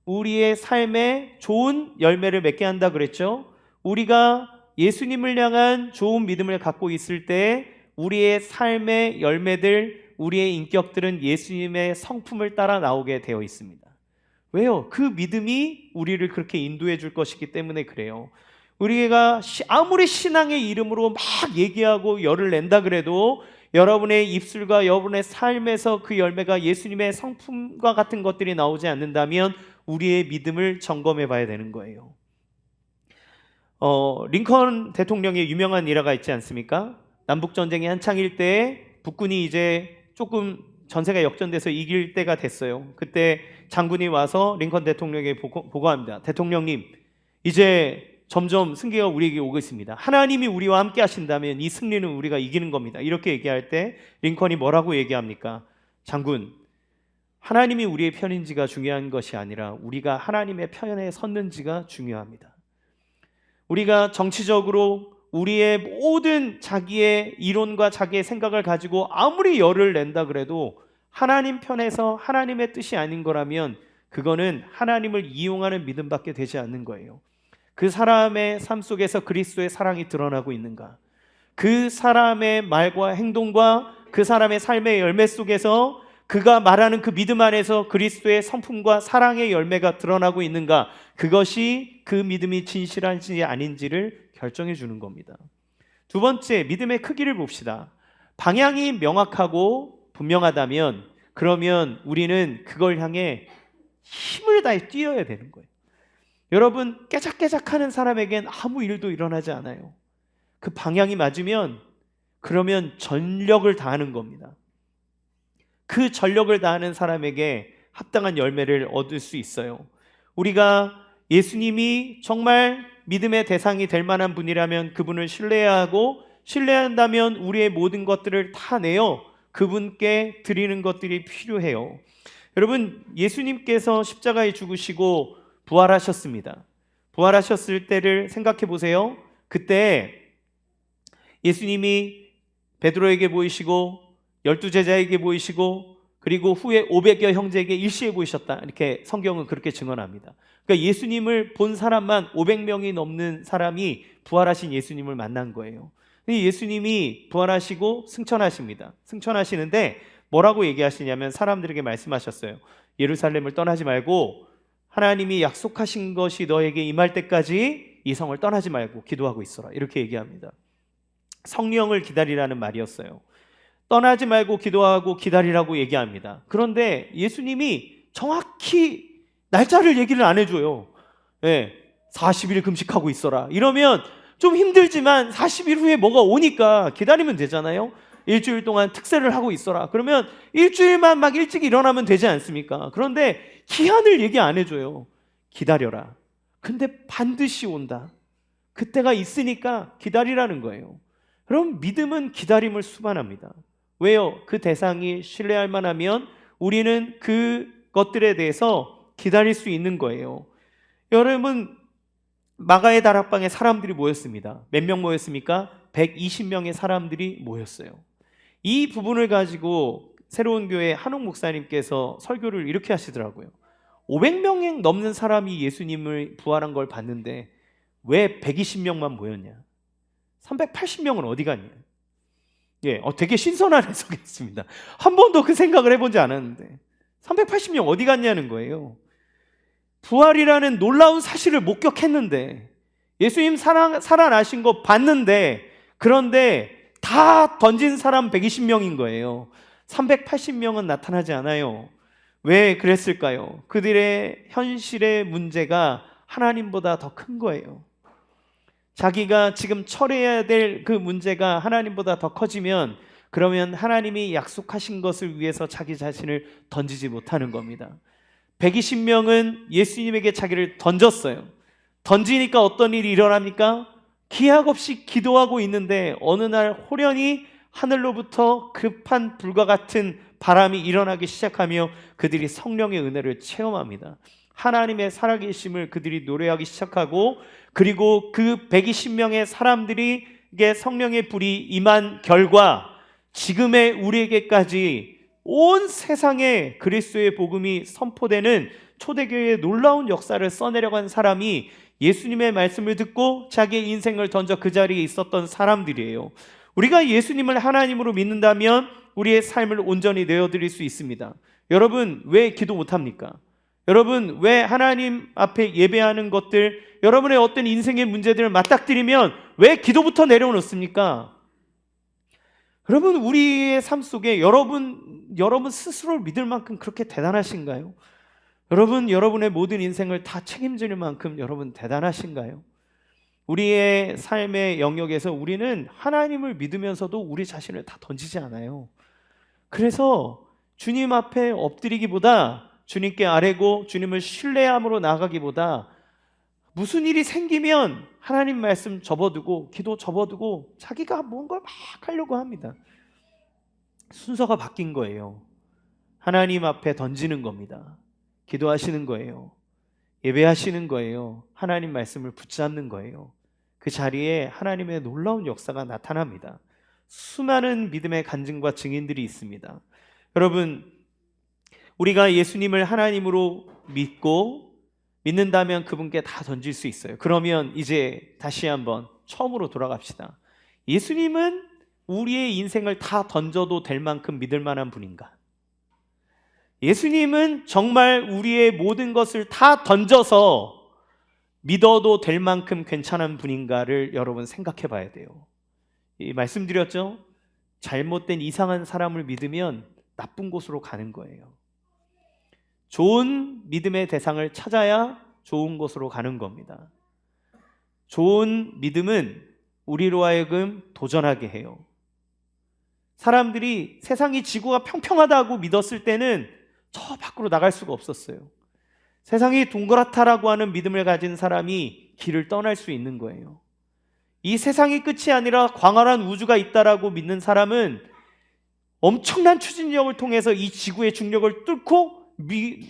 우리의 삶에 좋은 열매를 맺게 한다 그랬죠. 우리가 예수님을 향한 좋은 믿음을 갖고 있을 때 우리의 삶의 열매들, 우리의 인격들은 예수님의 성품을 따라 나오게 되어 있습니다. 왜요? 그 믿음이 우리를 그렇게 인도해 줄 것이기 때문에 그래요. 우리가 아무리 신앙의 이름으로 막 얘기하고 열을 낸다 그래도 여러분의 입술과 여러분의 삶에서 그 열매가 예수님의 성품과 같은 것들이 나오지 않는다면 우리의 믿음을 점검해 봐야 되는 거예요. 링컨 대통령의 유명한 일화가 있지 않습니까? 남북전쟁이 한창일 때 북군이 이제 조금 전세가 역전돼서 이길 때가 됐어요. 그때 장군이 와서 링컨 대통령에게 보고합니다. 대통령님, 이제 점점 승기가 우리에게 오고 있습니다. 하나님이 우리와 함께 하신다면 이 승리는 우리가 이기는 겁니다. 이렇게 얘기할 때 링컨이 뭐라고 얘기합니까? 장군, 하나님이 우리의 편인지가 중요한 것이 아니라 우리가 하나님의 편에 섰는지가 중요합니다. 우리가 정치적으로 우리의 모든 자기의 이론과 자기의 생각을 가지고 아무리 열을 낸다 그래도 하나님 편에서 하나님의 뜻이 아닌 거라면 그거는 하나님을 이용하는 믿음밖에 되지 않는 거예요. 그 사람의 삶 속에서 그리스도의 사랑이 드러나고 있는가? 그 사람의 말과 행동과 그 사람의 삶의 열매 속에서 그가 말하는 그 믿음 안에서 그리스도의 성품과 사랑의 열매가 드러나고 있는가? 그것이 그 믿음이 진실한지 아닌지를 결정해 주는 겁니다. 두 번째, 믿음의 크기를 봅시다. 방향이 명확하고 분명하다면 그러면 우리는 그걸 향해 힘을 다해 뛰어야 되는 거예요. 여러분, 깨작깨작하는 사람에겐 아무 일도 일어나지 않아요. 그 방향이 맞으면 그러면 전력을 다하는 겁니다. 그 전력을 다하는 사람에게 합당한 열매를 얻을 수 있어요. 우리가 예수님이 정말 믿음의 대상이 될 만한 분이라면 그분을 신뢰해야 하고, 신뢰한다면 우리의 모든 것들을 다 내어 그분께 드리는 것들이 필요해요. 여러분, 예수님께서 십자가에 죽으시고 부활하셨습니다. 부활하셨을 때를 생각해 보세요. 그때 예수님이 베드로에게 보이시고 12제자에게 보이시고 그리고 후에 500여 형제에게 일시에 보이셨다. 이렇게 성경은 그렇게 증언합니다. 그러니까 예수님을 본 사람만 500명이 넘는 사람이 부활하신 예수님을 만난 거예요. 예수님이 부활하시고 승천하십니다. 승천하시는데 뭐라고 얘기하시냐면 사람들에게 말씀하셨어요. 예루살렘을 떠나지 말고 하나님이 약속하신 것이 너에게 임할 때까지 이 성을 떠나지 말고 기도하고 있어라. 이렇게 얘기합니다. 성령을 기다리라는 말이었어요. 떠나지 말고 기도하고 기다리라고 얘기합니다. 그런데 예수님이 정확히 날짜를 얘기를 안 해줘요. 40일 금식하고 있어라. 이러면 좀 힘들지만 40일 후에 뭐가 오니까 기다리면 되잖아요. 일주일 동안 특세를 하고 있어라. 그러면 일주일만 막 일찍 일어나면 되지 않습니까? 그런데 기한을 얘기 안 해줘요. 기다려라. 근데 반드시 온다. 그때가 있으니까 기다리라는 거예요. 그럼 믿음은 기다림을 수반합니다. 왜요? 그 대상이 신뢰할 만하면 우리는 그것들에 대해서 기다릴 수 있는 거예요. 여러분, 마가의 다락방에 사람들이 모였습니다. 몇 명 모였습니까? 120명의 사람들이 모였어요. 이 부분을 가지고 새로운 교회 한옥 목사님께서 설교를 이렇게 하시더라고요. 500명 넘는 사람이 예수님을 부활한 걸 봤는데 왜 120명만 모였냐? 380명은 어디 갔냐? 되게 신선한 해석이었습니다. 한 번도 그 생각을 해보지 않았는데 380명 어디 갔냐는 거예요. 부활이라는 놀라운 사실을 목격했는데, 예수님 살아나신 거 봤는데, 그런데 다 던진 사람 120명인 거예요. 380명은 나타나지 않아요. 왜 그랬을까요? 그들의 현실의 문제가 하나님보다 더 큰 거예요. 자기가 지금 처리해야 될 그 문제가 하나님보다 더 커지면, 그러면 하나님이 약속하신 것을 위해서 자기 자신을 던지지 못하는 겁니다. 120명은 예수님에게 자기를 던졌어요. 던지니까 어떤 일이 일어납니까? 기약 없이 기도하고 있는데 어느 날 호련히 하늘로부터 급한 불과 같은 바람이 일어나기 시작하며 그들이 성령의 은혜를 체험합니다. 하나님의 살아계심을 그들이 노래하기 시작하고, 그리고 그 120명의 사람들이 성령의 불이 임한 결과 지금의 우리에게까지 온 세상에 그리스도의 복음이 선포되는 초대교회의 놀라운 역사를 써내려간 사람이 예수님의 말씀을 듣고 자기의 인생을 던져 그 자리에 있었던 사람들이에요. 우리가 예수님을 하나님으로 믿는다면 우리의 삶을 온전히 내어드릴 수 있습니다. 여러분, 왜 기도 못합니까? 여러분, 왜 하나님 앞에 예배하는 것들, 여러분의 어떤 인생의 문제들을 맞닥뜨리면 왜 기도부터 내려놓습니까? 여러분, 우리의 삶 속에 여러분 스스로를 믿을 만큼 그렇게 대단하신가요? 여러분, 여러분의 모든 인생을 다 책임질 만큼 여러분 대단하신가요? 우리의 삶의 영역에서 우리는 하나님을 믿으면서도 우리 자신을 다 던지지 않아요. 그래서 주님 앞에 엎드리기보다, 주님께 아뢰고 주님을 신뢰함으로 나아가기보다, 무슨 일이 생기면 하나님 말씀 접어두고 기도 접어두고 자기가 뭔가 막 하려고 합니다. 순서가 바뀐 거예요. 하나님 앞에 던지는 겁니다. 기도하시는 거예요. 예배하시는 거예요. 하나님 말씀을 붙잡는 거예요. 그 자리에 하나님의 놀라운 역사가 나타납니다. 수많은 믿음의 간증과 증인들이 있습니다. 여러분, 우리가 예수님을 하나님으로 믿는다면 그분께 다 던질 수 있어요. 그러면 이제 다시 한번 처음으로 돌아갑시다. 예수님은 우리의 인생을 다 던져도 될 만큼 믿을 만한 분인가? 예수님은 정말 우리의 모든 것을 다 던져서 믿어도 될 만큼 괜찮은 분인가를 여러분 생각해 봐야 돼요. 말씀드렸죠? 잘못된 이상한 사람을 믿으면 나쁜 곳으로 가는 거예요. 좋은 믿음의 대상을 찾아야 좋은 곳으로 가는 겁니다. 좋은 믿음은 우리로 하여금 도전하게 해요. 사람들이 세상이 지구가 평평하다고 믿었을 때는 저 밖으로 나갈 수가 없었어요. 세상이 동그랗다라고 하는 믿음을 가진 사람이 길을 떠날 수 있는 거예요. 이 세상이 끝이 아니라 광활한 우주가 있다라고 믿는 사람은 엄청난 추진력을 통해서 이 지구의 중력을 뚫고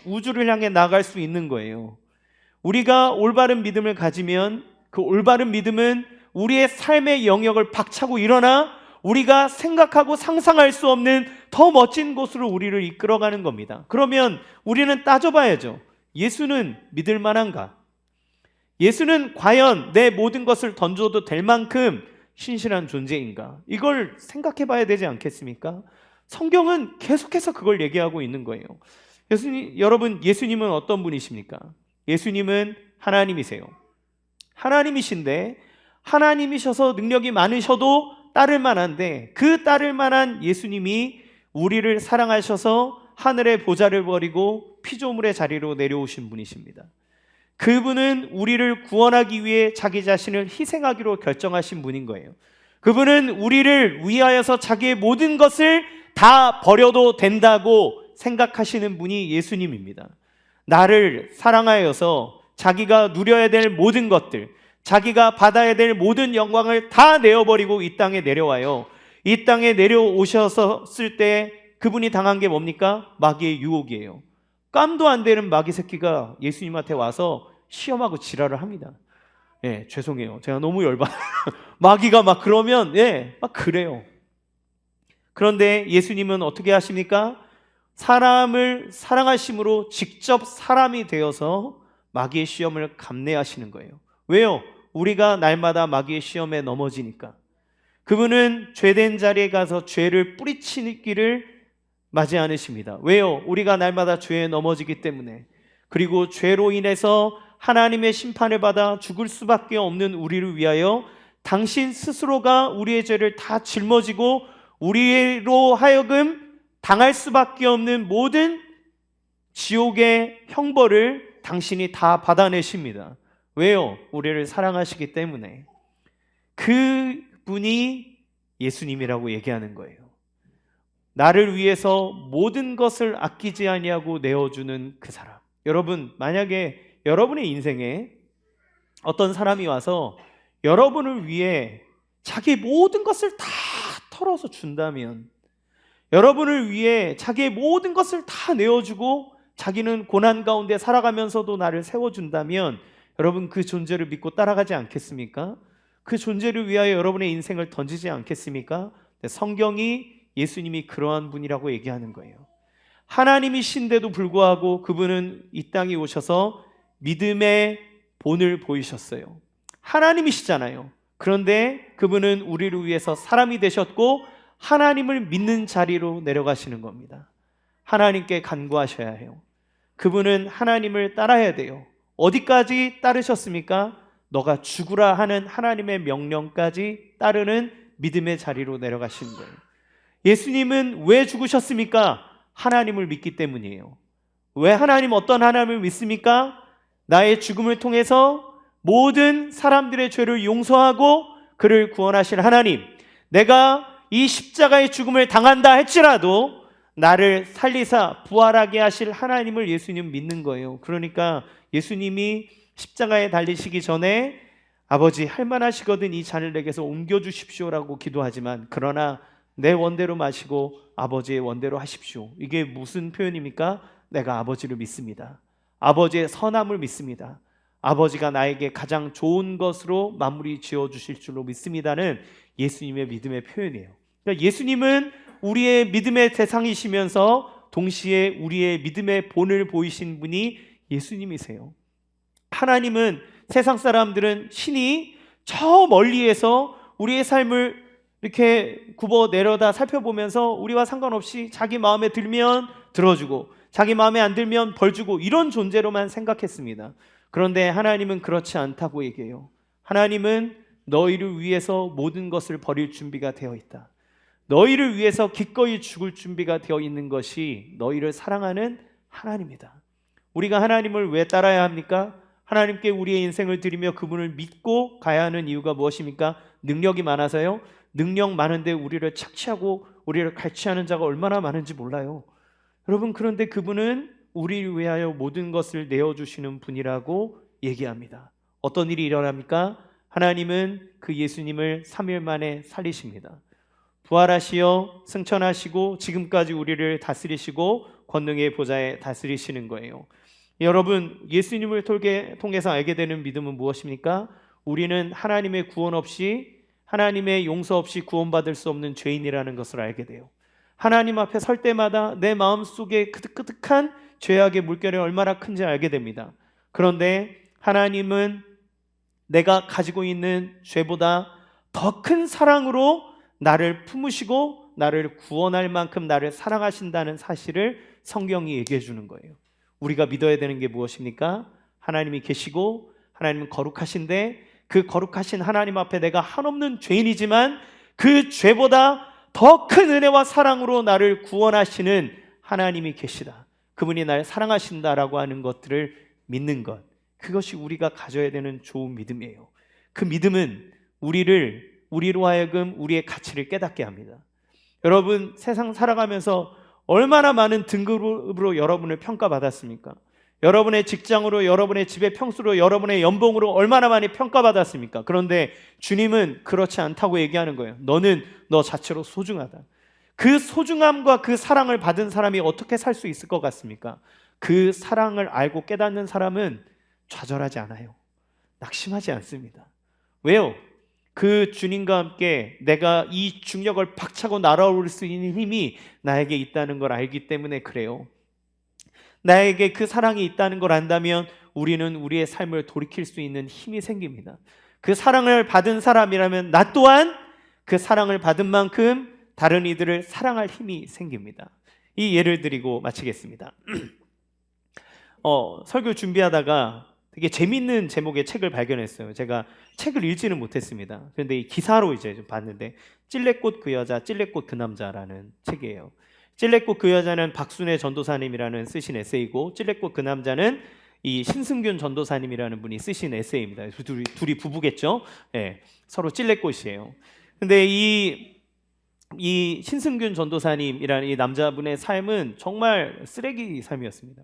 우주를 향해 나갈 수 있는 거예요. 우리가 올바른 믿음을 가지면 그 올바른 믿음은 우리의 삶의 영역을 박차고 일어나 우리가 생각하고 상상할 수 없는 더 멋진 곳으로 우리를 이끌어가는 겁니다. 그러면 우리는 따져봐야죠. 예수는 믿을 만한가? 예수는 과연 내 모든 것을 던져도 될 만큼 신실한 존재인가? 이걸 생각해 봐야 되지 않겠습니까? 성경은 계속해서 그걸 얘기하고 있는 거예요. 여러분, 예수님은 어떤 분이십니까? 예수님은 하나님이세요. 하나님이신데, 하나님이셔서 능력이 많으셔도 따를 만한데, 그 따를 만한 예수님이 우리를 사랑하셔서 하늘의 보좌를 버리고 피조물의 자리로 내려오신 분이십니다. 그분은 우리를 구원하기 위해 자기 자신을 희생하기로 결정하신 분인 거예요. 그분은 우리를 위하여서 자기의 모든 것을 다 버려도 된다고 생각하시는 분이 예수님입니다. 나를 사랑하여서 자기가 누려야 될 모든 것들, 자기가 받아야 될 모든 영광을 다 내어버리고 이 땅에 내려와요. 이 땅에 내려오셨을 때 그분이 당한 게 뭡니까? 마귀의 유혹이에요. 깜도 안 되는 마귀 새끼가 예수님한테 와서 시험하고 지랄을 합니다. 예, 죄송해요. 제가 너무 열받아요. 마귀가 막 그러면, 예, 막 그래요. 그런데 예수님은 어떻게 하십니까? 사람을 사랑하심으로 직접 사람이 되어서 마귀의 시험을 감내하시는 거예요. 왜요? 우리가 날마다 마귀의 시험에 넘어지니까. 그분은 죄된 자리에 가서 죄를 뿌리치기를 맞지 않으십니다. 왜요? 우리가 날마다 죄에 넘어지기 때문에. 그리고 죄로 인해서 하나님의 심판을 받아 죽을 수밖에 없는 우리를 위하여 당신 스스로가 우리의 죄를 다 짊어지고 우리로 하여금 당할 수밖에 없는 모든 지옥의 형벌을 당신이 다 받아내십니다. 왜요? 우리를 사랑하시기 때문에. 그분이 예수님이라고 얘기하는 거예요. 나를 위해서 모든 것을 아끼지 아니하고 내어주는 그 사람. 여러분, 만약에 여러분의 인생에 어떤 사람이 와서 여러분을 위해 자기 모든 것을 다 털어서 준다면, 여러분을 위해 자기의 모든 것을 다 내어주고 자기는 고난 가운데 살아가면서도 나를 세워준다면 여러분 그 존재를 믿고 따라가지 않겠습니까? 그 존재를 위하여 여러분의 인생을 던지지 않겠습니까? 성경이 예수님이 그러한 분이라고 얘기하는 거예요. 하나님이신데도 불구하고 그분은 이 땅에 오셔서 믿음의 본을 보이셨어요. 하나님이시잖아요. 그런데 그분은 우리를 위해서 사람이 되셨고 하나님을 믿는 자리로 내려가시는 겁니다. 하나님께 간구하셔야 해요. 그분은 하나님을 따라야 돼요. 어디까지 따르셨습니까? 너가 죽으라 하는 하나님의 명령까지 따르는 믿음의 자리로 내려가시는 거예요. 예수님은 왜 죽으셨습니까? 하나님을 믿기 때문이에요. 왜 어떤 하나님을 믿습니까? 나의 죽음을 통해서 모든 사람들의 죄를 용서하고 그를 구원하신 하나님, 내가 이 십자가의 죽음을 당한다 할지라도 나를 살리사 부활하게 하실 하나님을 예수님 믿는 거예요. 그러니까 예수님이 십자가에 달리시기 전에 아버지 할만하시거든 이 잔을 내게서 옮겨주십시오라고 기도하지만 그러나 내 원대로 마시고 아버지의 원대로 하십시오. 이게 무슨 표현입니까? 내가 아버지를 믿습니다. 아버지의 선함을 믿습니다. 아버지가 나에게 가장 좋은 것으로 마무리 지어주실 줄로 믿습니다는 예수님의 믿음의 표현이에요. 그러니까 예수님은 우리의 믿음의 대상이시면서 동시에 우리의 믿음의 본을 보이신 분이 예수님이세요. 하나님은 세상 사람들은 신이 저 멀리에서 우리의 삶을 이렇게 굽어 내려다 살펴보면서 우리와 상관없이 자기 마음에 들면 들어주고 자기 마음에 안 들면 벌 주고 이런 존재로만 생각했습니다. 그런데 하나님은 그렇지 않다고 얘기해요. 하나님은 너희를 위해서 모든 것을 버릴 준비가 되어 있다. 너희를 위해서 기꺼이 죽을 준비가 되어 있는 것이 너희를 사랑하는 하나님이다. 우리가 하나님을 왜 따라야 합니까? 하나님께 우리의 인생을 드리며 그분을 믿고 가야 하는 이유가 무엇입니까? 능력이 많아서요? 능력 많은데 우리를 착취하고 우리를 갈취하는 자가 얼마나 많은지 몰라요. 여러분, 그런데 그분은 우리를 위하여 모든 것을 내어주시는 분이라고 얘기합니다. 어떤 일이 일어납니까? 하나님은 그 예수님을 3일 만에 살리십니다. 부활하시어 승천하시고 지금까지 우리를 다스리시고 권능의 보좌에 다스리시는 거예요. 여러분, 예수님을 통해서 알게 되는 믿음은 무엇입니까? 우리는 하나님의 구원 없이, 하나님의 용서 없이 구원받을 수 없는 죄인이라는 것을 알게 돼요. 하나님 앞에 설 때마다 내 마음속에 그득그득한 죄악의 물결이 얼마나 큰지 알게 됩니다. 그런데 하나님은 내가 가지고 있는 죄보다 더 큰 사랑으로 나를 품으시고 나를 구원할 만큼 나를 사랑하신다는 사실을 성경이 얘기해 주는 거예요. 우리가 믿어야 되는 게 무엇입니까? 하나님이 계시고 하나님은 거룩하신데 그 거룩하신 하나님 앞에 내가 한없는 죄인이지만 그 죄보다 더 큰 은혜와 사랑으로 나를 구원하시는 하나님이 계시다. 그분이 날 사랑하신다라고 하는 것들을 믿는 것, 그것이 우리가 가져야 되는 좋은 믿음이에요. 그 믿음은 우리로 하여금 우리의 가치를 깨닫게 합니다. 여러분, 세상 살아가면서 얼마나 많은 등급으로 여러분을 평가받았습니까? 여러분의 직장으로, 여러분의 집의 평수로, 여러분의 연봉으로 얼마나 많이 평가받았습니까? 그런데 주님은 그렇지 않다고 얘기하는 거예요. 너는 너 자체로 소중하다. 그 소중함과 그 사랑을 받은 사람이 어떻게 살 수 있을 것 같습니까? 그 사랑을 알고 깨닫는 사람은 좌절하지 않아요. 낙심하지 않습니다. 왜요? 그 주님과 함께 내가 이 중력을 박차고 날아오를 수 있는 힘이 나에게 있다는 걸 알기 때문에 그래요. 나에게 그 사랑이 있다는 걸 안다면 우리는 우리의 삶을 돌이킬 수 있는 힘이 생깁니다. 그 사랑을 받은 사람이라면 나 또한 그 사랑을 받은 만큼 다른 이들을 사랑할 힘이 생깁니다. 이 예를 드리고 마치겠습니다. 설교 준비하다가 되게 재밌는 제목의 책을 발견했어요. 제가 책을 읽지는 못했습니다. 그런데 이 기사로 이제 좀 봤는데 찔레꽃 그 여자, 찔레꽃 그 남자라는 책이에요. 찔레꽃 그 여자는 박순애 전도사님이라는 쓰신 에세이고, 찔레꽃 그 남자는 이 신승균 전도사님이라는 분이 쓰신 에세이입니다. 둘이 부부겠죠? 네, 서로 찔레꽃이에요. 근데 이 신승균 전도사님이라는 이 남자분의 삶은 정말 쓰레기 삶이었습니다.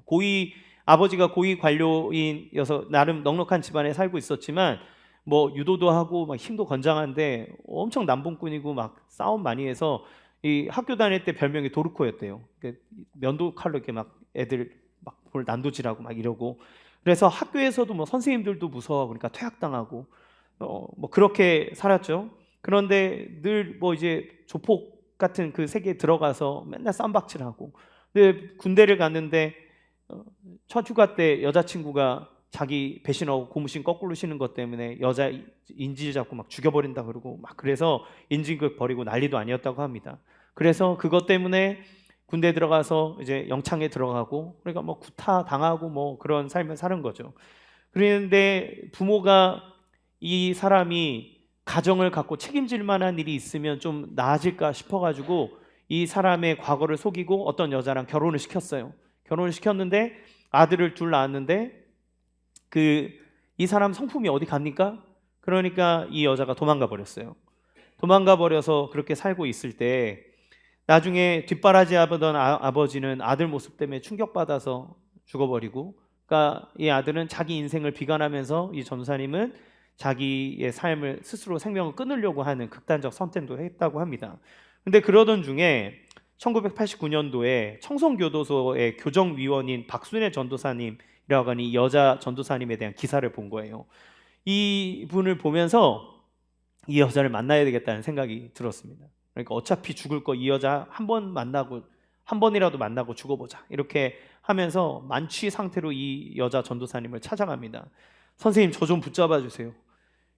아버지가 고위 관료인여서 나름 넉넉한 집안에 살고 있었지만 뭐 유도도 하고 막 힘도 건장한데 엄청 남봉꾼이고 막 싸움 많이 해서 이 학교 다닐 때 별명이 도르코였대요. 면도 칼로 이렇게 막 애들 막 볼 난도질하고 막 이러고, 그래서 학교에서도 뭐 선생님들도 무서워 그러니까 퇴학당하고 뭐 그렇게 살았죠. 그런데 늘 뭐 이제 조폭 같은 그 세계에 들어가서 맨날 쌈박질하고, 근데 군대를 갔는데 첫 휴가 때 여자친구가 자기 배신하고 고무신 거꾸로 신은 것 때문에 여자 인질 잡고 막 죽여버린다 그러고 막, 그래서 인질극 벌이고 난리도 아니었다고 합니다. 그래서 그것 때문에 군대 들어가서 이제 영창에 들어가고, 그러니까 뭐 구타 당하고 뭐 그런 삶을 사는 거죠. 그런데 부모가 이 사람이 가정을 갖고 책임질 만한 일이 있으면 좀 나아질까 싶어가지고 이 사람의 과거를 속이고 어떤 여자랑 결혼을 시켰어요. 결혼을 시켰는데 아들을 둘 낳았는데 이 사람 성품이 어디 갑니까? 그러니까 이 여자가 도망가 버렸어요. 도망가 버려서 그렇게 살고 있을 때 나중에 뒷바라지 하던 아버지는 아들 모습 때문에 충격받아서 죽어버리고, 그러니까 이 아들은 자기 인생을 비관하면서 이 전사님은 자기의 삶을 스스로 생명을 끊으려고 하는 극단적 선택도 했다고 합니다. 근데 그러던 중에 1989년도에 청송교도소의 교정위원인 박순애 전도사님이라고 하는 이 여자 전도사님에 대한 기사를 본 거예요. 이 분을 보면서 이 여자를 만나야 되겠다는 생각이 들었습니다. 그러니까 어차피 죽을 거 이 여자 한 번이라도 만나고 죽어보자, 이렇게 하면서 만취 상태로 이 여자 전도사님을 찾아갑니다. 선생님, 저 좀 붙잡아 주세요.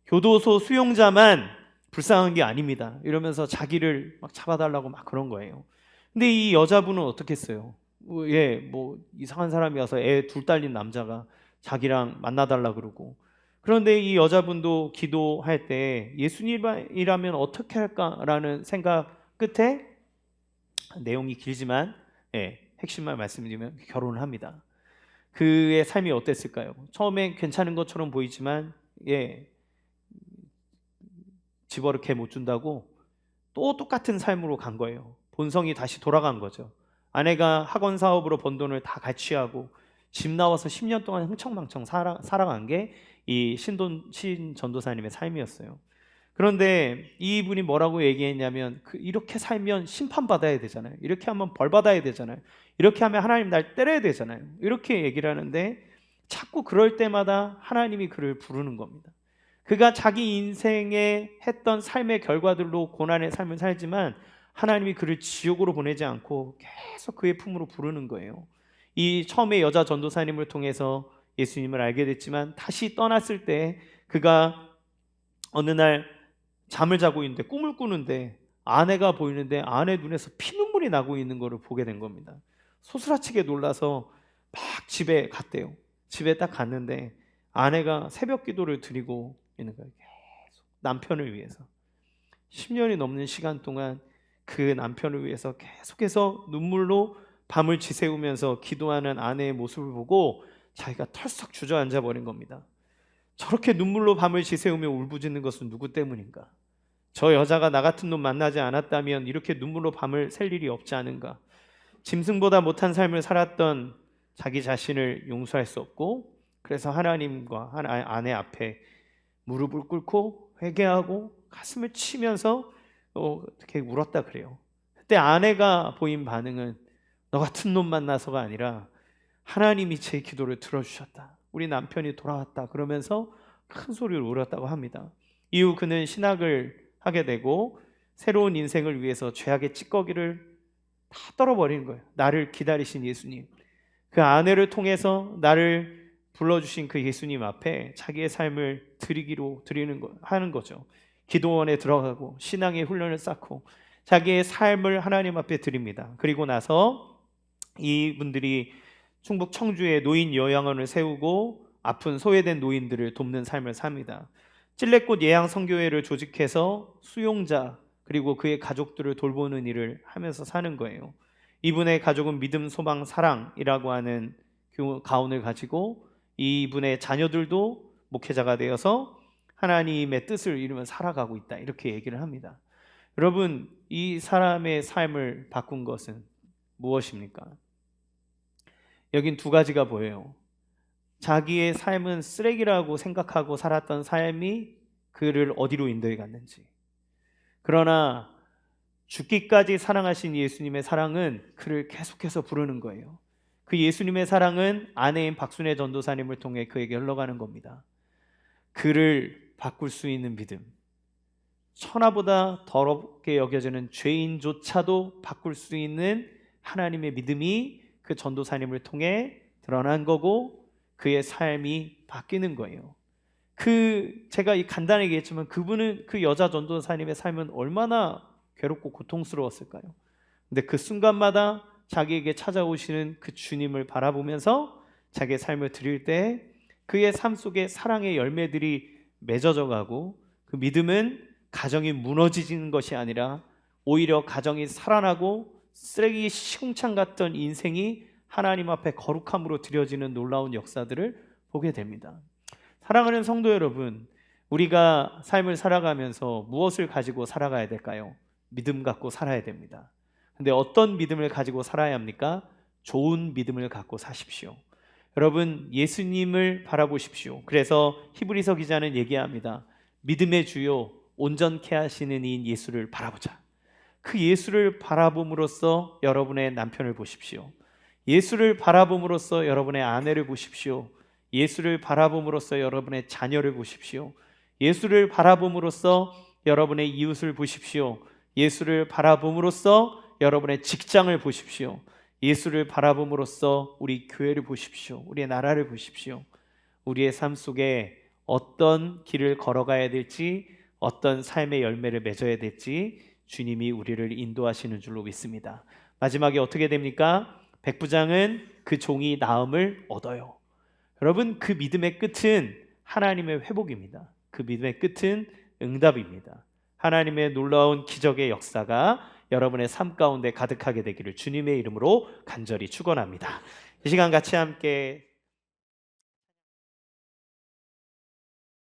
교도소 수용자만 불쌍한 게 아닙니다. 이러면서 자기를 막 잡아달라고 막 그런 거예요. 근데 이 여자분은 어떻게 했어요? 뭐 이상한 사람이어서 애 둘 딸린 남자가 자기랑 만나달라 그러고. 그런데 이 여자분도 기도할 때 예수님이라면 어떻게 할까라는 생각 끝에, 내용이 길지만 핵심만 말씀드리면 결혼을 합니다. 그의 삶이 어땠을까요? 처음엔 괜찮은 것처럼 보이지만 집어넣게 못 준다고 또 똑같은 삶으로 간 거예요. 본성이 다시 돌아간 거죠. 아내가 학원 사업으로 번 돈을 다 같이 하고 집 나와서 10년 동안 흥청망청 살아간 게 이 신 전도사님의 삶이었어요. 그런데 이분이 뭐라고 얘기했냐면 이렇게 살면 심판받아야 되잖아요. 이렇게 하면 벌받아야 되잖아요. 이렇게 하면 하나님 날 때려야 되잖아요. 이렇게 얘기를 하는데 자꾸 그럴 때마다 하나님이 그를 부르는 겁니다. 그가 자기 인생에 했던 삶의 결과들로 고난의 삶을 살지만 하나님이 그를 지옥으로 보내지 않고 계속 그의 품으로 부르는 거예요. 이 처음에 여자 전도사님을 통해서 예수님을 알게 됐지만 다시 떠났을 때 그가 어느 날 잠을 자고 있는데 꿈을 꾸는데 아내가 보이는데 아내 눈에서 피눈물이 나고 있는 것을 보게 된 겁니다. 소스라치게 놀라서 막 집에 갔대요. 집에 딱 갔는데 아내가 새벽 기도를 드리고 있는 거예요. 계속 남편을 위해서 10년이 넘는 시간 동안 그 남편을 위해서 계속해서 눈물로 밤을 지새우면서 기도하는 아내의 모습을 보고 자기가 털썩 주저앉아 버린 겁니다. 저렇게 눈물로 밤을 지새우며 울부짖는 것은 누구 때문인가? 저 여자가 나 같은 놈 만나지 않았다면 이렇게 눈물로 밤을 샐 일이 없지 않은가? 짐승보다 못한 삶을 살았던 자기 자신을 용서할 수 없고, 그래서 하나님과 아내 앞에 무릎을 꿇고 회개하고 가슴을 치면서 이렇게 울었다 그래요. 그때 아내가 보인 반응은 너 같은 놈 만나서가 아니라 하나님이 제 기도를 들어주셨다, 우리 남편이 돌아왔다, 그러면서 큰 소리로 울었다고 합니다. 이후 그는 신학을 하게 되고 새로운 인생을 위해서 죄악의 찌꺼기를 다 떨어버리는 거예요. 나를 기다리신 예수님, 그 아내를 통해서 나를 불러주신 그 예수님 앞에 자기의 삶을 하는 거죠. 기도원에 들어가고 신앙의 훈련을 쌓고 자기의 삶을 하나님 앞에 드립니다. 그리고 나서 이분들이 충북 청주에 노인 요양원을 세우고 아픈 소외된 노인들을 돕는 삶을 삽니다. 찔레꽃 예양 선교회를 조직해서 수용자 그리고 그의 가족들을 돌보는 일을 하면서 사는 거예요. 이분의 가족은 믿음, 소망, 사랑이라고 하는 가운을 가지고 이분의 자녀들도 목회자가 되어서 하나님의 뜻을 이루며 살아가고 있다, 이렇게 얘기를 합니다. 여러분, 이 사람의 삶을 바꾼 것은 무엇입니까? 여긴 두 가지가 보여요. 자기의 삶은 쓰레기라고 생각하고 살았던 삶이 그를 어디로 인도해 갔는지, 그러나 죽기까지 사랑하신 예수님의 사랑은 그를 계속해서 부르는 거예요. 그 예수님의 사랑은 아내인 박순애 전도사님을 통해 그에게 흘러가는 겁니다. 그를 바꿀 수 있는 믿음, 천하보다 더럽게 여겨지는 죄인조차도 바꿀 수 있는 하나님의 믿음이 그 전도사님을 통해 드러난 거고 그의 삶이 바뀌는 거예요. 제가 간단하게 얘기했지만 그분은, 그 여자 전도사님의 삶은 얼마나 괴롭고 고통스러웠을까요? 근데 그 순간마다 자기에게 찾아오시는 그 주님을 바라보면서 자기의 삶을 드릴 때 그의 삶 속에 사랑의 열매들이 맺어져 가고, 그 믿음은 가정이 무너지는 것이 아니라 오히려 가정이 살아나고 쓰레기 시궁창 같던 인생이 하나님 앞에 거룩함으로 드려지는 놀라운 역사들을 보게 됩니다. 사랑하는 성도 여러분, 우리가 삶을 살아가면서 무엇을 가지고 살아가야 될까요? 믿음 갖고 살아야 됩니다. 근데 어떤 믿음을 가지고 살아야 합니까? 좋은 믿음을 갖고 사십시오. 여러분, 예수님을 바라보십시오. 그래서 히브리서 기자는 얘기합니다. 믿음의 주요 온전케 하시는 이인 예수를 바라보자. 그 예수를 바라봄으로써 여러분의 남편을 보십시오. 예수를 바라봄으로써 여러분의 아내를 보십시오. 예수를 바라봄으로써 여러분의 자녀를 보십시오. 예수를 바라봄으로써 여러분의 이웃을 보십시오. 예수를 바라봄으로써 여러분의 직장을 보십시오. 예수를 바라봄으로써 우리 교회를 보십시오. 우리의 나라를 보십시오. 우리의 삶 속에 어떤 길을 걸어가야 될지, 어떤 삶의 열매를 맺어야 될지 주님이 우리를 인도하시는 줄로 믿습니다. 마지막에 어떻게 됩니까? 백부장은 그 종이 나음을 얻어요. 여러분, 그 믿음의 끝은 하나님의 회복입니다. 그 믿음의 끝은 응답입니다. 하나님의 놀라운 기적의 역사가 여러분의 삶 가운데 가득하게 되기를 주님의 이름으로 간절히 축원합니다. 이 시간 같이 함께